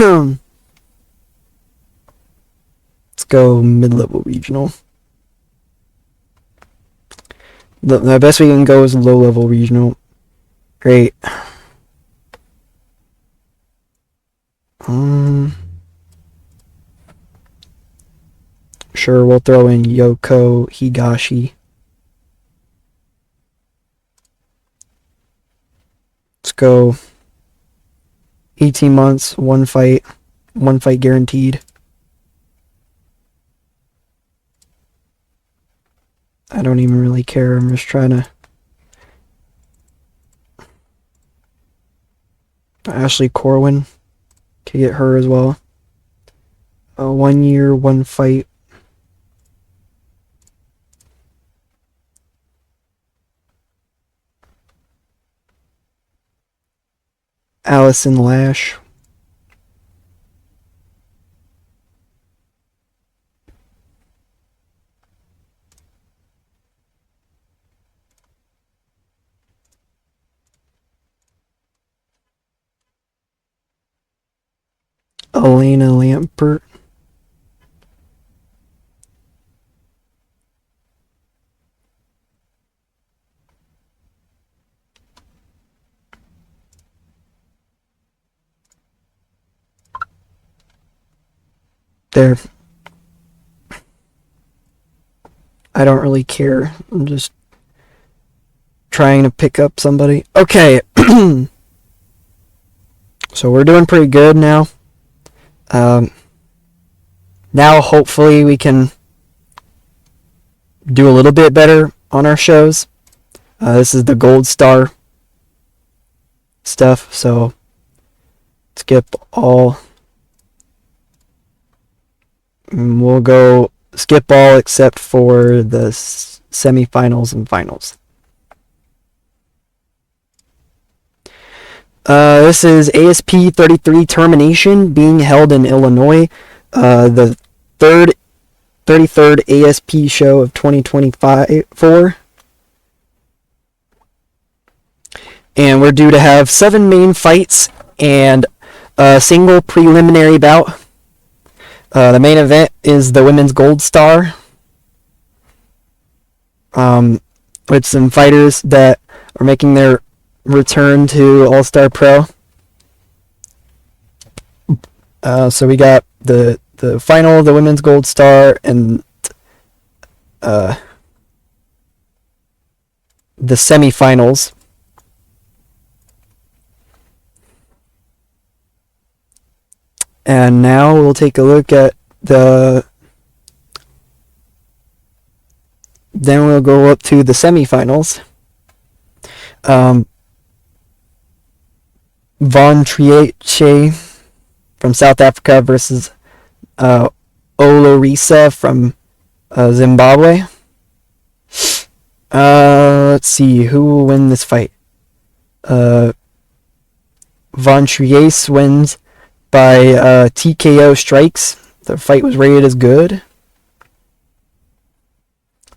Let's go mid-level regional. The best we can go is low-level regional. Great. Sure, we'll throw in Yoko Higashi. Let's go 18 months, one fight guaranteed. I don't even really care. I'm just trying to... Ashley Corwin. Can get her as well. 1 year, one fight. Allison Lash. Elena Lampert. There. I don't really care. I'm just trying to pick up somebody. Okay. So we're doing pretty good now. Now hopefully we can do a little bit better on our shows. This is the gold star stuff, so skip all. We'll go skip all except for the semifinals and finals. This is ASP 33 termination being held in Illinois. The 33rd ASP show of 2024. And we're due to have 7 main fights and a single preliminary bout. The main event is the Women's Gold Star. With some fighters that are making their return to All-Star Pro. So we got the final of the Women's Gold Star and the semifinals. And now we'll take a look at then we'll go up to the semifinals. Von Triache from South Africa versus Olorisa from Zimbabwe. Let's see, who will win this fight? Von Triace wins by TKO strikes. The fight was rated as good.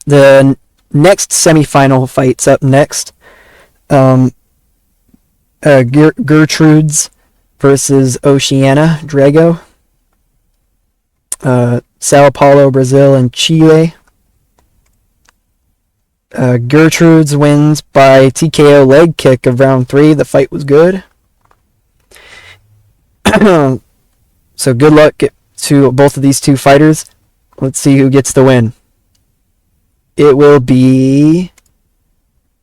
The next semifinal fight's up next. Gertrudes versus Oceana Drago. Sao Paulo, Brazil, and Chile. Gertrudes wins by TKO leg kick of round 3. The fight was good. So good luck to both of these two fighters. Let's see who gets the win. It will be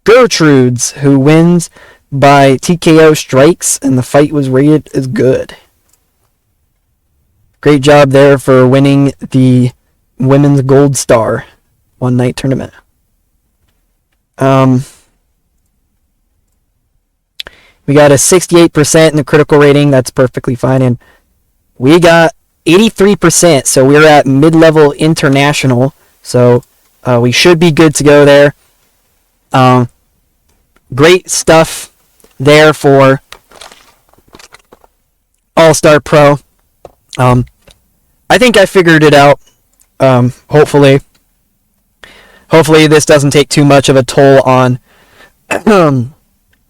Gertrudes, who wins by TKO strikes, and the fight was rated as good. Great job there for winning the Women's Gold Star one-night tournament. We got a 68% in the critical rating. That's perfectly fine. And we got 83%, so we're at mid-level international. So we should be good to go there. Great stuff there for All-Star Pro. I think I figured it out. Hopefully this doesn't take too much of a toll on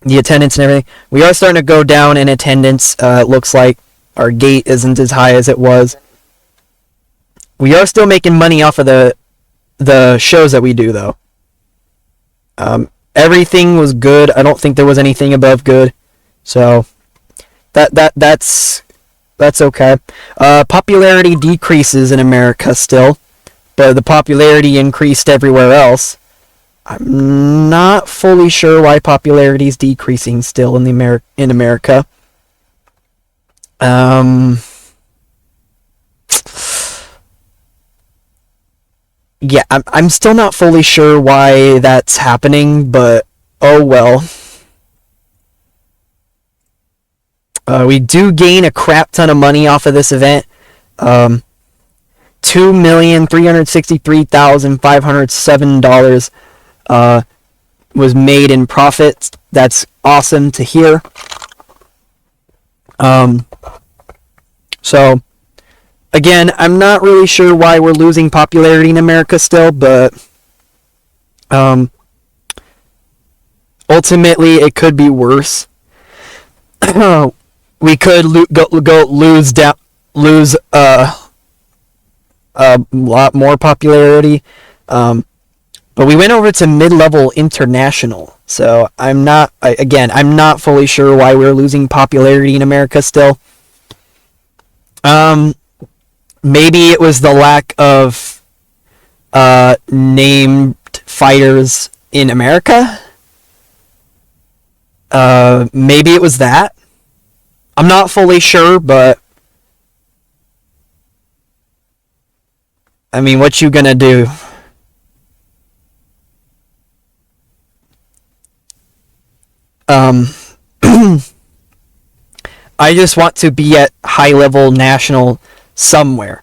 the attendance and everything. We are starting to go down in attendance. It looks like our gate isn't as high as it was. We are still making money off of the shows that we do, though. Everything was good. I don't think there was anything above good. So that's okay. Popularity decreases in America still, but the popularity increased everywhere else. I'm not fully sure why popularity is decreasing still in America. Yeah, I'm still not fully sure why that's happening, but oh well. We do gain a crap ton of money off of this event. $2,363,507 was made in profits. That's awesome to hear. So, again, I'm not really sure why we're losing popularity in America still, but ultimately it could be worse. We could lose a lot more popularity. But we went over to mid-level international. So I'm not fully sure why we're losing popularity in America still. Maybe it was the lack of named fighters in America. Maybe it was that. I'm not fully sure, but I mean, what you gonna do? I just want to be at high-level national somewhere.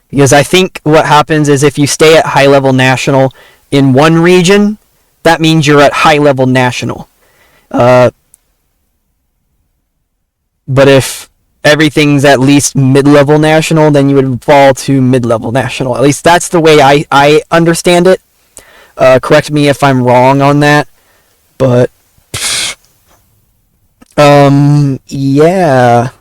Because I think what happens is if you stay at high-level national in one region, that means you're at high-level national. But if everything's at least mid-level national, then you would fall to mid-level national. At least that's the way I understand it. Correct me if I'm wrong on that. But yeah.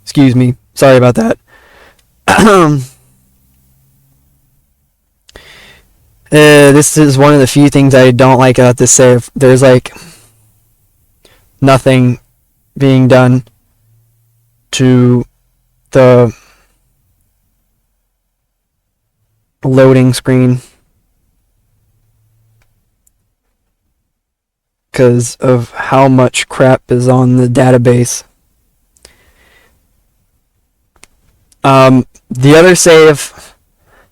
Excuse me. Sorry about that. This is one of the few things I don't like about this save. There's like nothing being done to the loading screen. because of how much crap is on the database. The other save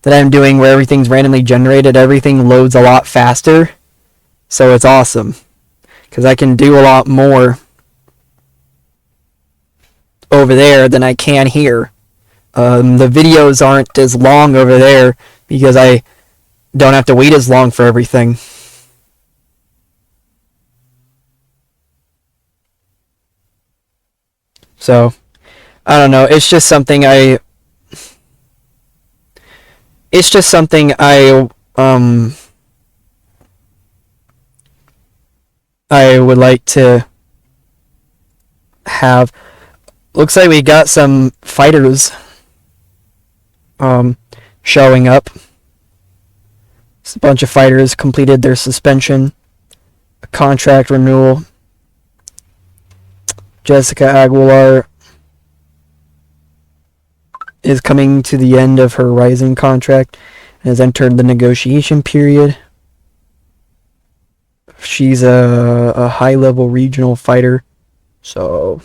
that I'm doing where everything's randomly generated, everything loads a lot faster. So it's awesome. Because I can do a lot more over there than I can here. The videos aren't as long over there because I don't have to wait as long for everything. So, I don't know. It's just something I I would like to have. Looks like we got some fighters showing up. Just a bunch of fighters completed their suspension, contract renewal. Jessica Aguilar is coming to the end of her Rising contract and has entered the negotiation period. She's a high-level regional fighter, so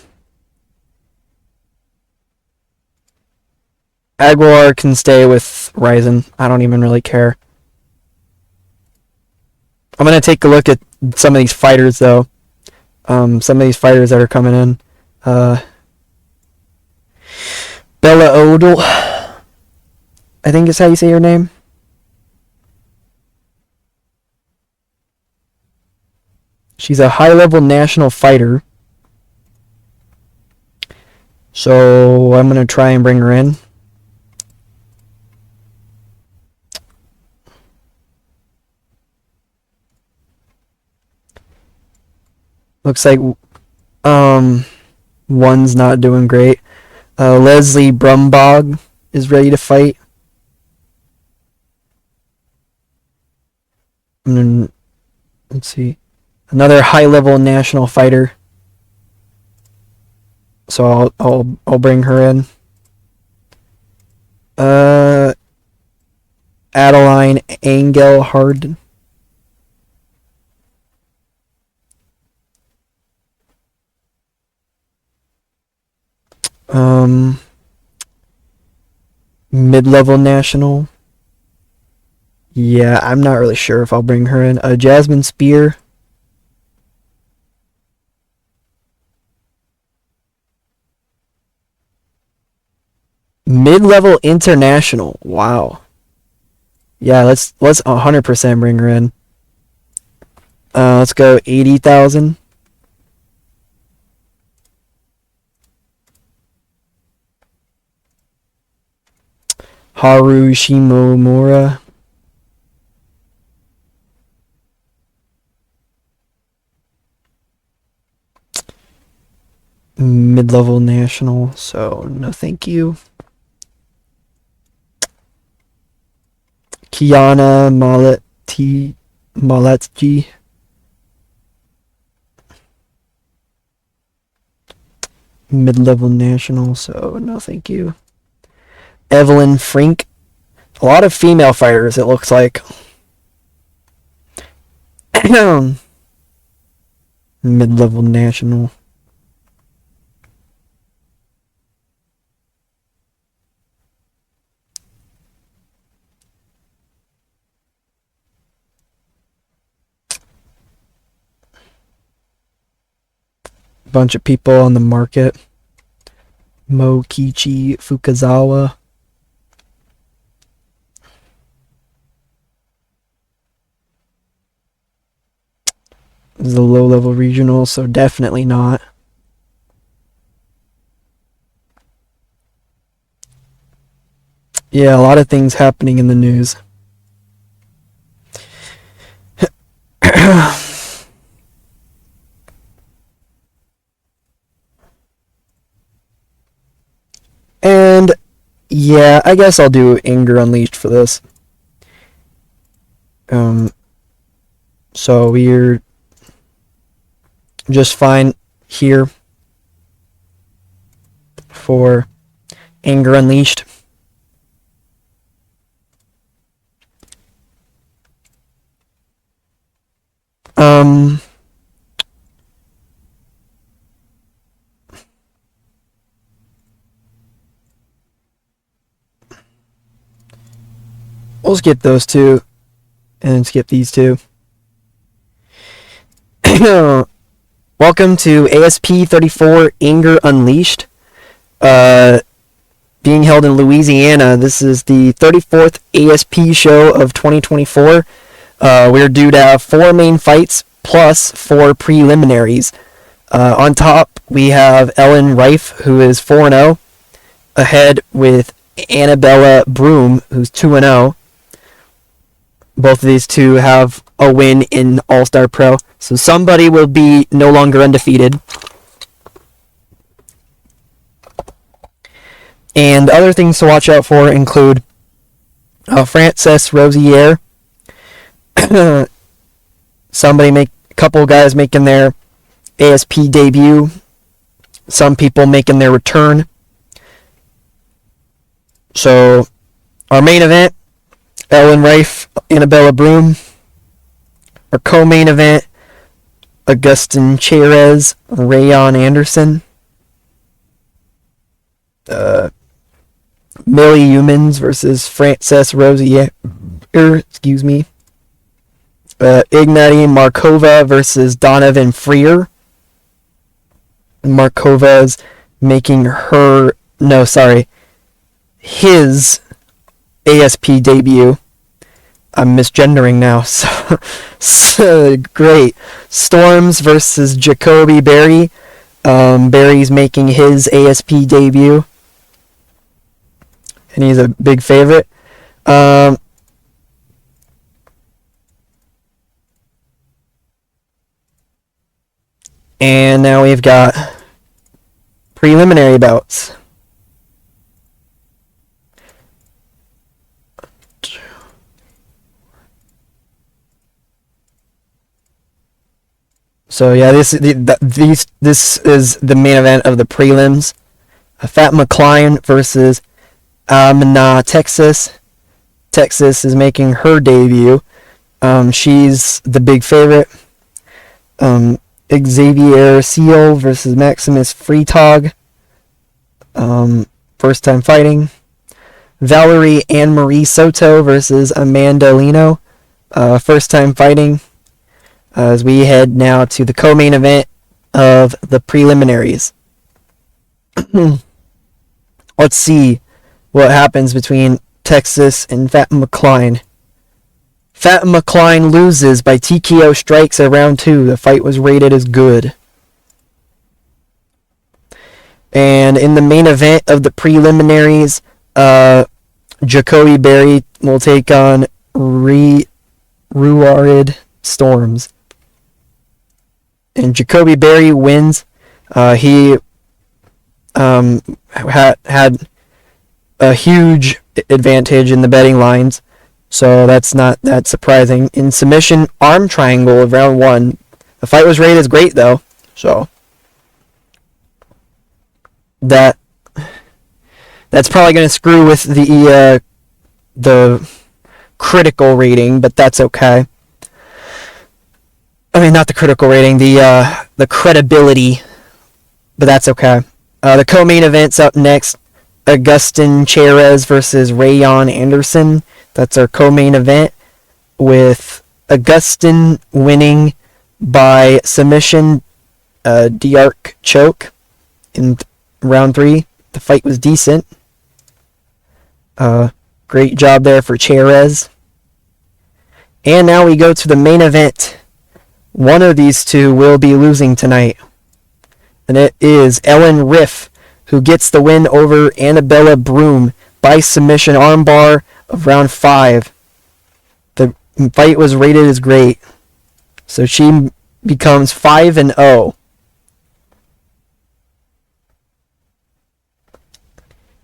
Aguilar can stay with Ryzen. I don't even really care. I'm going to take a look at some of these fighters, though. Some of these fighters that are coming in. Bella Odell, I think is how you say your name. She's a high-level national fighter. So I'm going to try and bring her in. Looks like one's not doing great. Leslie Brumbog is ready to fight. Let's see. Another high-level national fighter. So I'll bring her in. Adeline Engelhard. Mid-level national. Yeah, I'm not really sure if I'll bring her in. Jasmine Spear. Mid-level international. Wow. Yeah, let's 100% bring her in. Let's go 80,000. Haru Shimomura. Mid-level national, so no thank you. Kiana Maletji. Mid-level national, so no thank you. Evelyn Frink. A lot of female fighters, it looks like. Mid-level national. Bunch of people on the market. Mokichi Fukazawa. This is a low-level regional, so definitely not. Yeah, a lot of things happening in the news. And yeah, I guess I'll do Anger Unleashed for this. So we're just fine here for Anger Unleashed. We'll skip those two and skip these two. Welcome to ASP 34 Anger Unleashed. Being held in Louisiana. This is the 34th ASP show of 2024. We're due to have 4 main fights plus 4 preliminaries. On top, we have Ellen Rife, who is 4-0, ahead with Annabella Broom, who's 2-0. Both of these two have a win in All-Star Pro, so somebody will be no longer undefeated. And other things to watch out for include Frances Rosier. A couple guys making their ASP debut. Some people making their return. So, our main event, Ellen Rife, Annabella Broom. Our co-main event, Augustin Cherez, Rayon Anderson. Millie Humans versus Frances Rosier. Ignati Markova versus Donovan Freer. Markova's making his ASP debut. I'm misgendering now, so great. Storms versus Jacoby Berry. Berry's making his ASP debut, and he's a big favorite. And now we've got preliminary bouts. So yeah, this is the main event of the prelims. Fatima Klein versus Amina Texas. Texas is making her debut. She's the big favorite. Xavier Seal versus Maximus Freitag. First time fighting. Valerie Anne-Marie Soto versus Amanda Lino. First time fighting. As we head now to the co-main event of the preliminaries. Let's see what happens between Texas and Fatima Klein. Fatima Klein loses by TKO strikes at round 2. The fight was rated as good. And in the main event of the preliminaries, Jacoby Berry will take on Ruarid Storms. And Jacoby Berry wins. He had a huge advantage in the betting lines, so that's not that surprising. In submission arm triangle of round 1, the fight was rated as great though, so that's probably going to screw with the critical rating, but that's okay. I mean, not the critical rating, the credibility, but that's okay. The co-main event's up next. Augustin Cherez versus Rayon Anderson. That's our co-main event, with Augustin winning by submission, D-arc choke in round 3. The fight was decent. Great job there for Cherez. And now we go to the main event. One of these two will be losing tonight, and it is Ellen Riff, who gets the win over Annabella Broom by submission armbar of round 5. The fight was rated as great, so she becomes 5-0.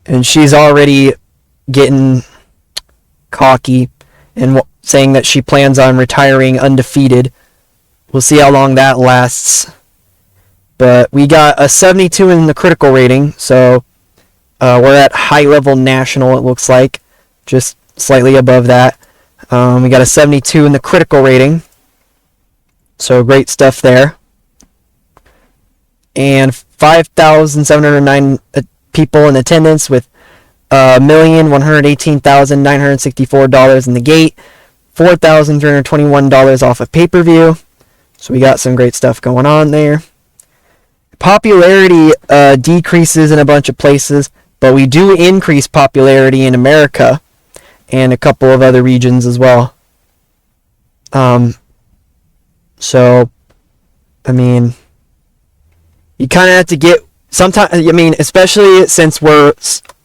And she's already getting cocky and saying that she plans on retiring undefeated. We'll see how long that lasts. But we got a 72 in the critical rating, so we're at high level national, it looks like. Just slightly above that. We got a 72 in the critical rating. So great stuff there. And 5,709 people in attendance, with $1,118,964 in the gate, $4,321 off of pay-per-view. So we got some great stuff going on there. Popularity decreases in a bunch of places, but we do increase popularity in America and a couple of other regions as well. So, I mean, you kind of have to get sometimes. I mean, especially since we're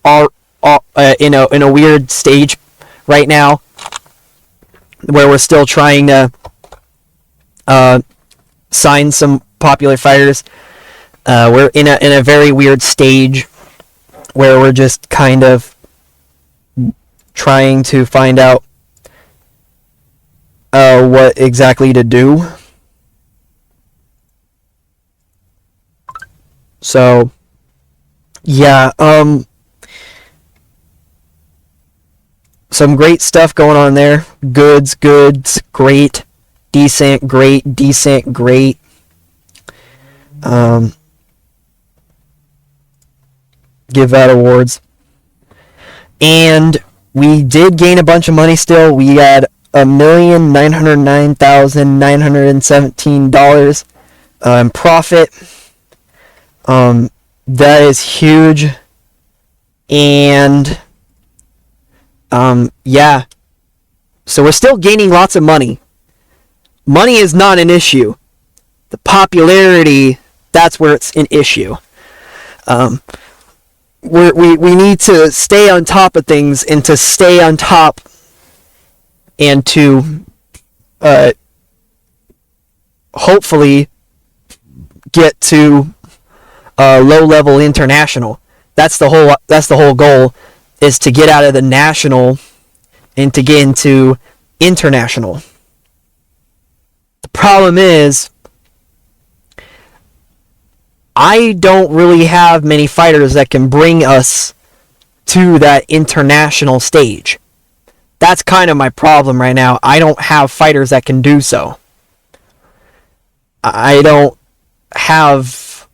all in a weird stage right now, where we're still trying to sign some popular fighters. We're in a very weird stage where we're just kind of trying to find out what exactly to do. So, yeah, some great stuff going on there. Goods, great, decent, great, decent, great. Give out awards. And we did gain a bunch of money still. We had $1,909,917 in profit. That is huge. And yeah. So we're still gaining lots of money. Money is not an issue. The popularity, that's where it's an issue. We need to stay on top of things, and to stay on top and to hopefully get to low-level international. That's the whole goal, is to get out of the national and to get into international. The problem is, I don't really have many fighters that can bring us to that international stage. That's kind of my problem right now. I don't have fighters that can do so. I don't have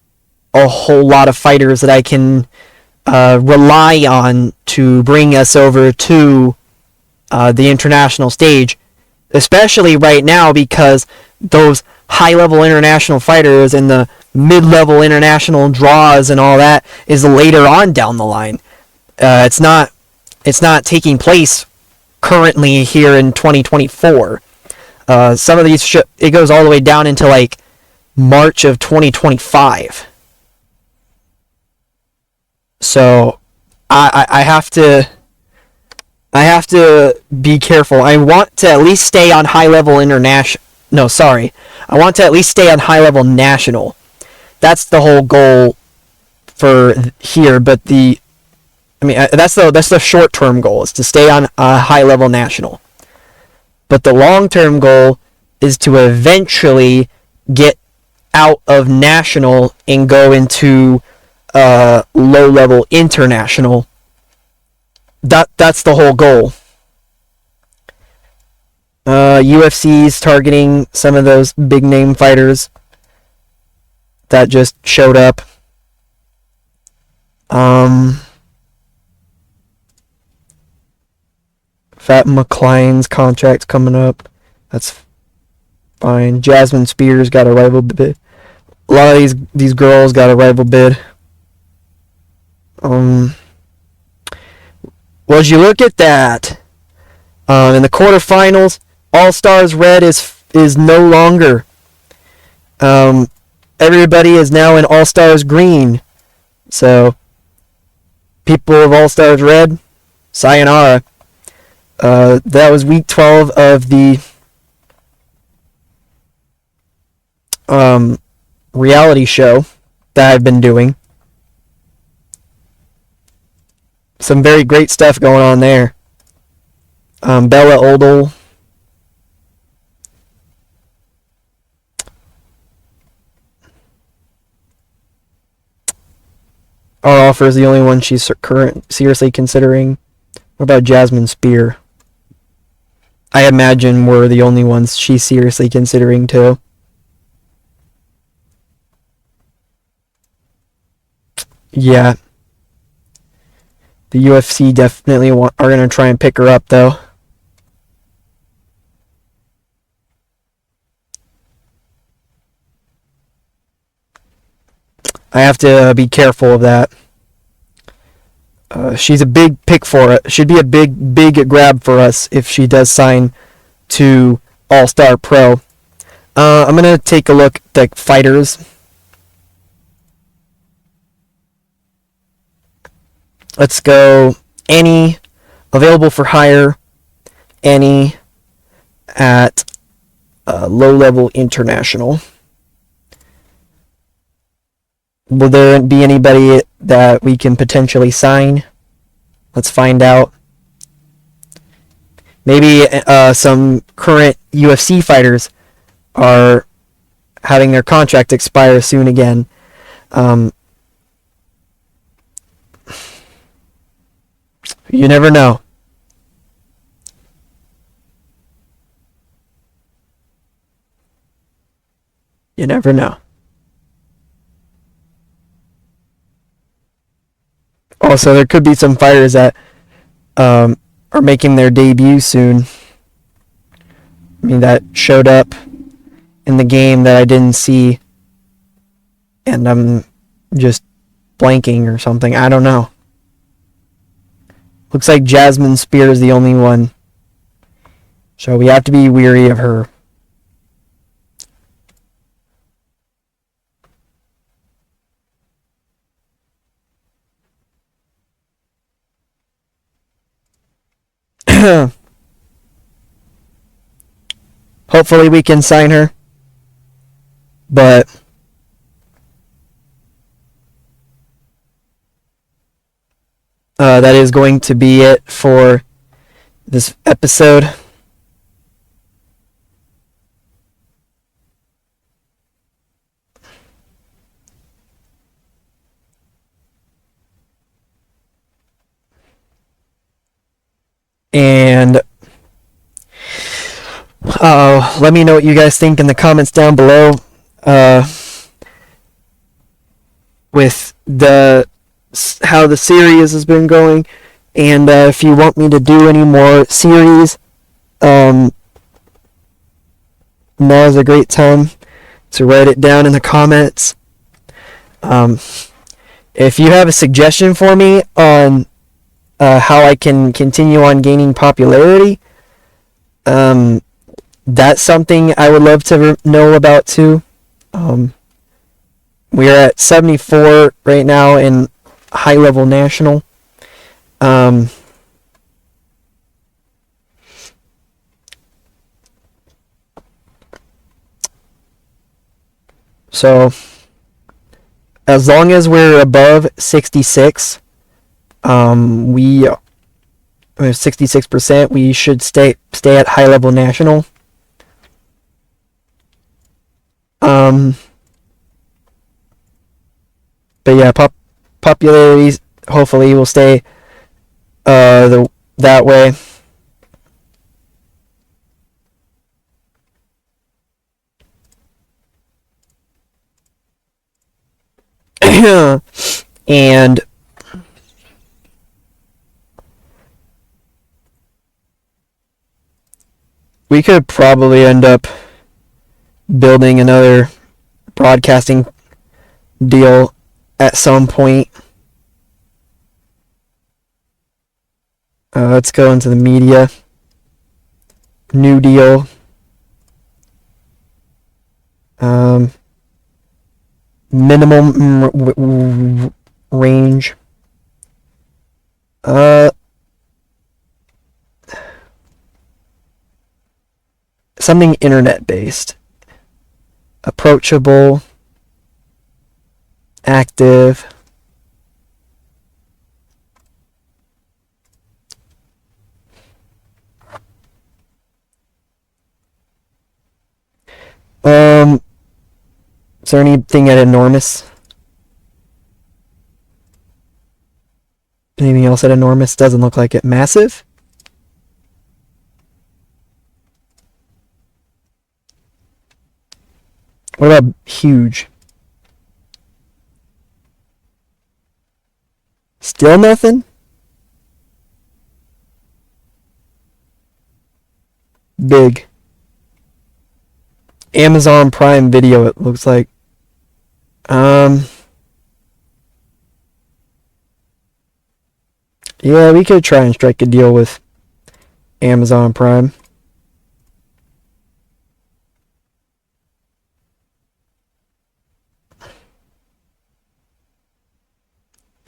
a whole lot of fighters that I can rely on to bring us over to the international stage, especially right now, because those high-level international fighters and the mid-level international draws and all that is later on down the line. It's not taking place currently here in 2024. Some of these it goes all the way down into like March of 2025. So I have to be careful. I want to at least stay on high-level international. No, sorry. I want to at least stay on high-level national. That's the whole goal for here. But that's the short-term goal, is to stay on a high-level national. But the long-term goal is to eventually get out of national and go into low-level international. That's the whole goal. UFC's targeting some of those big name fighters that just showed up. Fat McCline's contract's coming up. That's fine. Jasmine Spears got a rival bid. A lot of these girls got a rival bid. Well, as you look at that, in the quarterfinals, All Stars Red is no longer. Everybody is now in All Stars Green. So, people of All Stars Red, sayonara. That was week 12 of the reality show that I've been doing. Some very great stuff going on there. Bella Odell. Our offer is the only one she's seriously considering. What about Jasmine Spear? I imagine we're the only ones she's seriously considering too. Yeah. The UFC definitely are going to try and pick her up, though. I have to be careful of that. She's a big pick for it. Should be a big grab for us if she does sign to All-Star Pro. I'm going to take a look at the fighters. Let's go Annie, available for hire. Annie at low-level international. Will there be anybody that we can potentially sign? Let's find out. Maybe some current UFC fighters are having their contract expire soon again. You never know. You never know. Also, there could be some fighters that are making their debut soon. I mean, that showed up in the game that I didn't see, and I'm just blanking or something. I don't know. Looks like Jasmine Spear is the only one, so we have to be weary of her. Hopefully we can sign her, but that is going to be it for this episode. And let me know what you guys think in the comments down below with how the series has been going, and if you want me to do any more series, now is a great time to write it down in the comments. If you have a suggestion for me on how I can continue on gaining popularity, that's something I would love to know about too. We are at 74 right now in high level national. So as long as we're above 66, we are 66%, we should stay at high level national. But yeah, popularity hopefully will stay that way. And we could probably end up building another broadcasting deal at some point. Let's go into the media. New deal. Minimum range. Something internet based. Approachable. Active. Is there anything at enormous? Anything else at enormous? Doesn't look like it. Massive? What about huge? Still nothing? Big. Amazon Prime Video, it looks like. Yeah, we could try and strike a deal with Amazon Prime.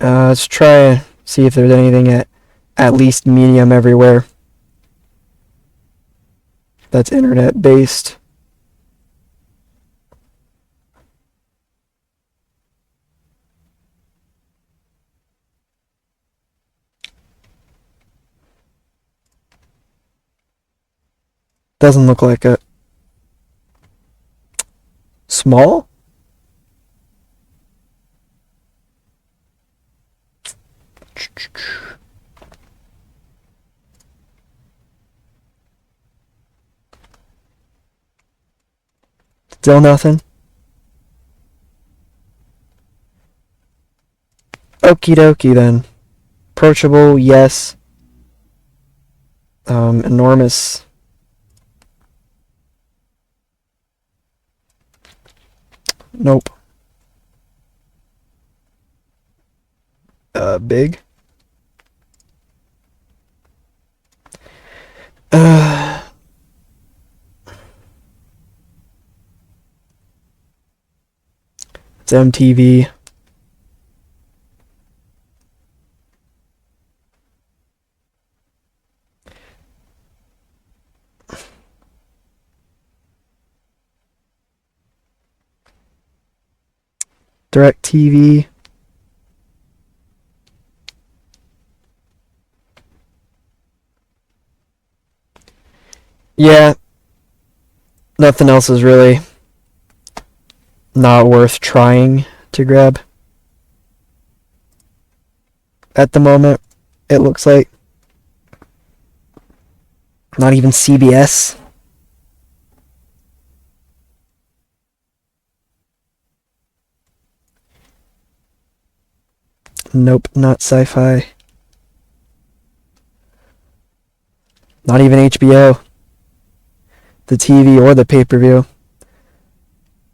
Let's try and see if there's anything at least medium everywhere that's internet based. Doesn't look like it. Small? Still nothing? Okie dokie then. Approachable, yes. Enormous. Nope. Big. It's MTV. Direct TV. Yeah. Nothing else is really not worth trying to grab. At the moment, it looks like. Not even CBS. Nope, not sci-fi. Not even HBO. The TV or the pay-per-view.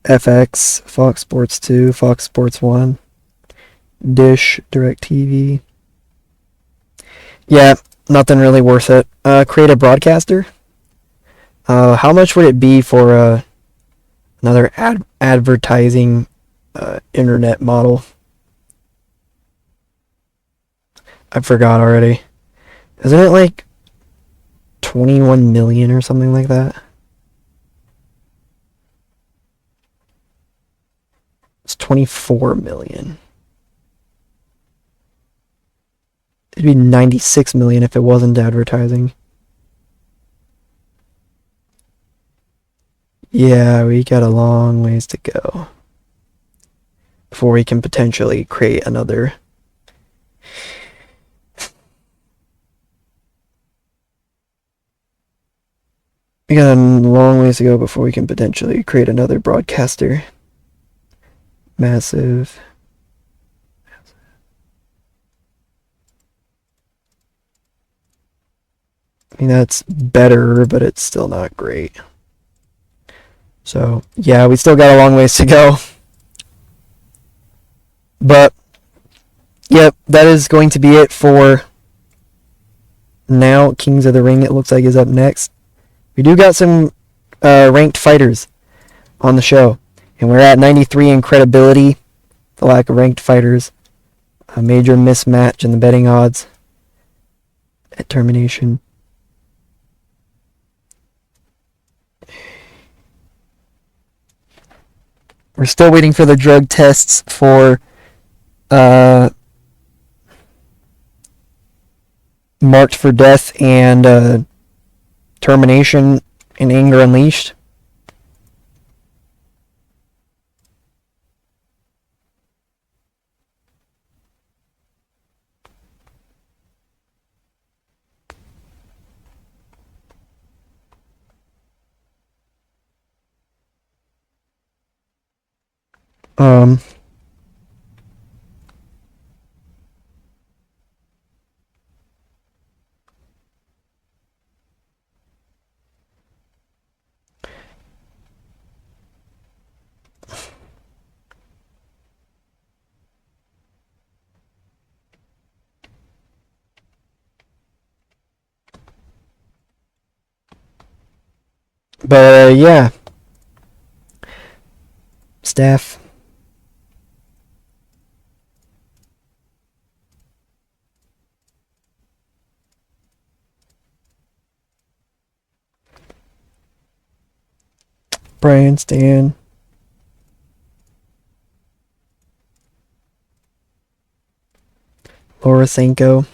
FX, Fox Sports 2, Fox Sports 1, Dish, DirecTV. Yeah, nothing really worth it. Create a broadcaster. How much would it be for another advertising internet model? I forgot already. Isn't it like 21 million or something like that? It's 24 million. It'd be 96 million if it wasn't advertising. Yeah, we got a long ways to go before we can potentially create another. We got a long ways to go before we can potentially create another broadcaster. Massive. I mean, that's better, but it's still not great. So, yeah, we still got a long ways to go. But, yep, that is going to be it for now. Kings of the Ring, it looks like, is up next. We do got some ranked fighters on the show. And we're at 93 in credibility. The lack of ranked fighters. A major mismatch in the betting odds at termination. We're still waiting for the drug tests for Marked for Death and Termination and Anger Unleashed. Um, But yeah, staff. Brian, Stan. Laura Sanko.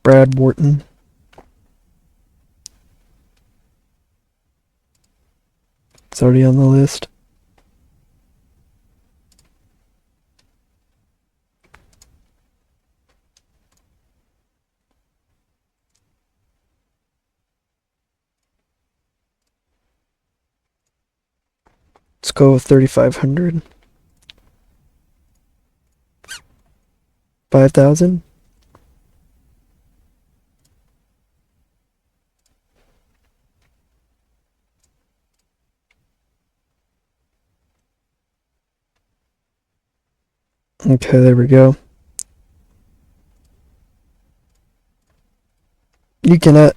Brad Wharton. It's already on the list. Let's go with 3,500. 5,000. Okay, there we go. You cannot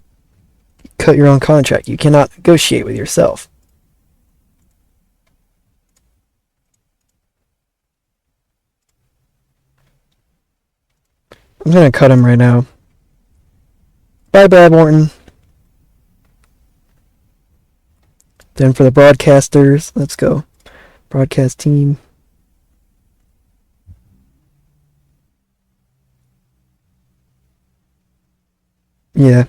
cut your own contract. You cannot negotiate with yourself. I'm gonna cut him right now. Bye, Brad Wharton. Then for the broadcasters, let's go. Broadcast team. Yeah.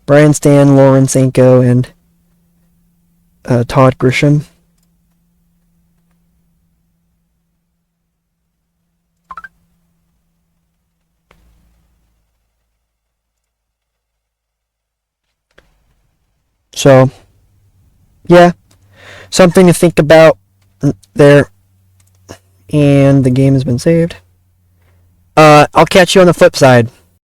Brian Stan, Lauren Sanko, and Todd Grisham. So, yeah, something to think about there. And the game has been saved. I'll catch you on the flip side.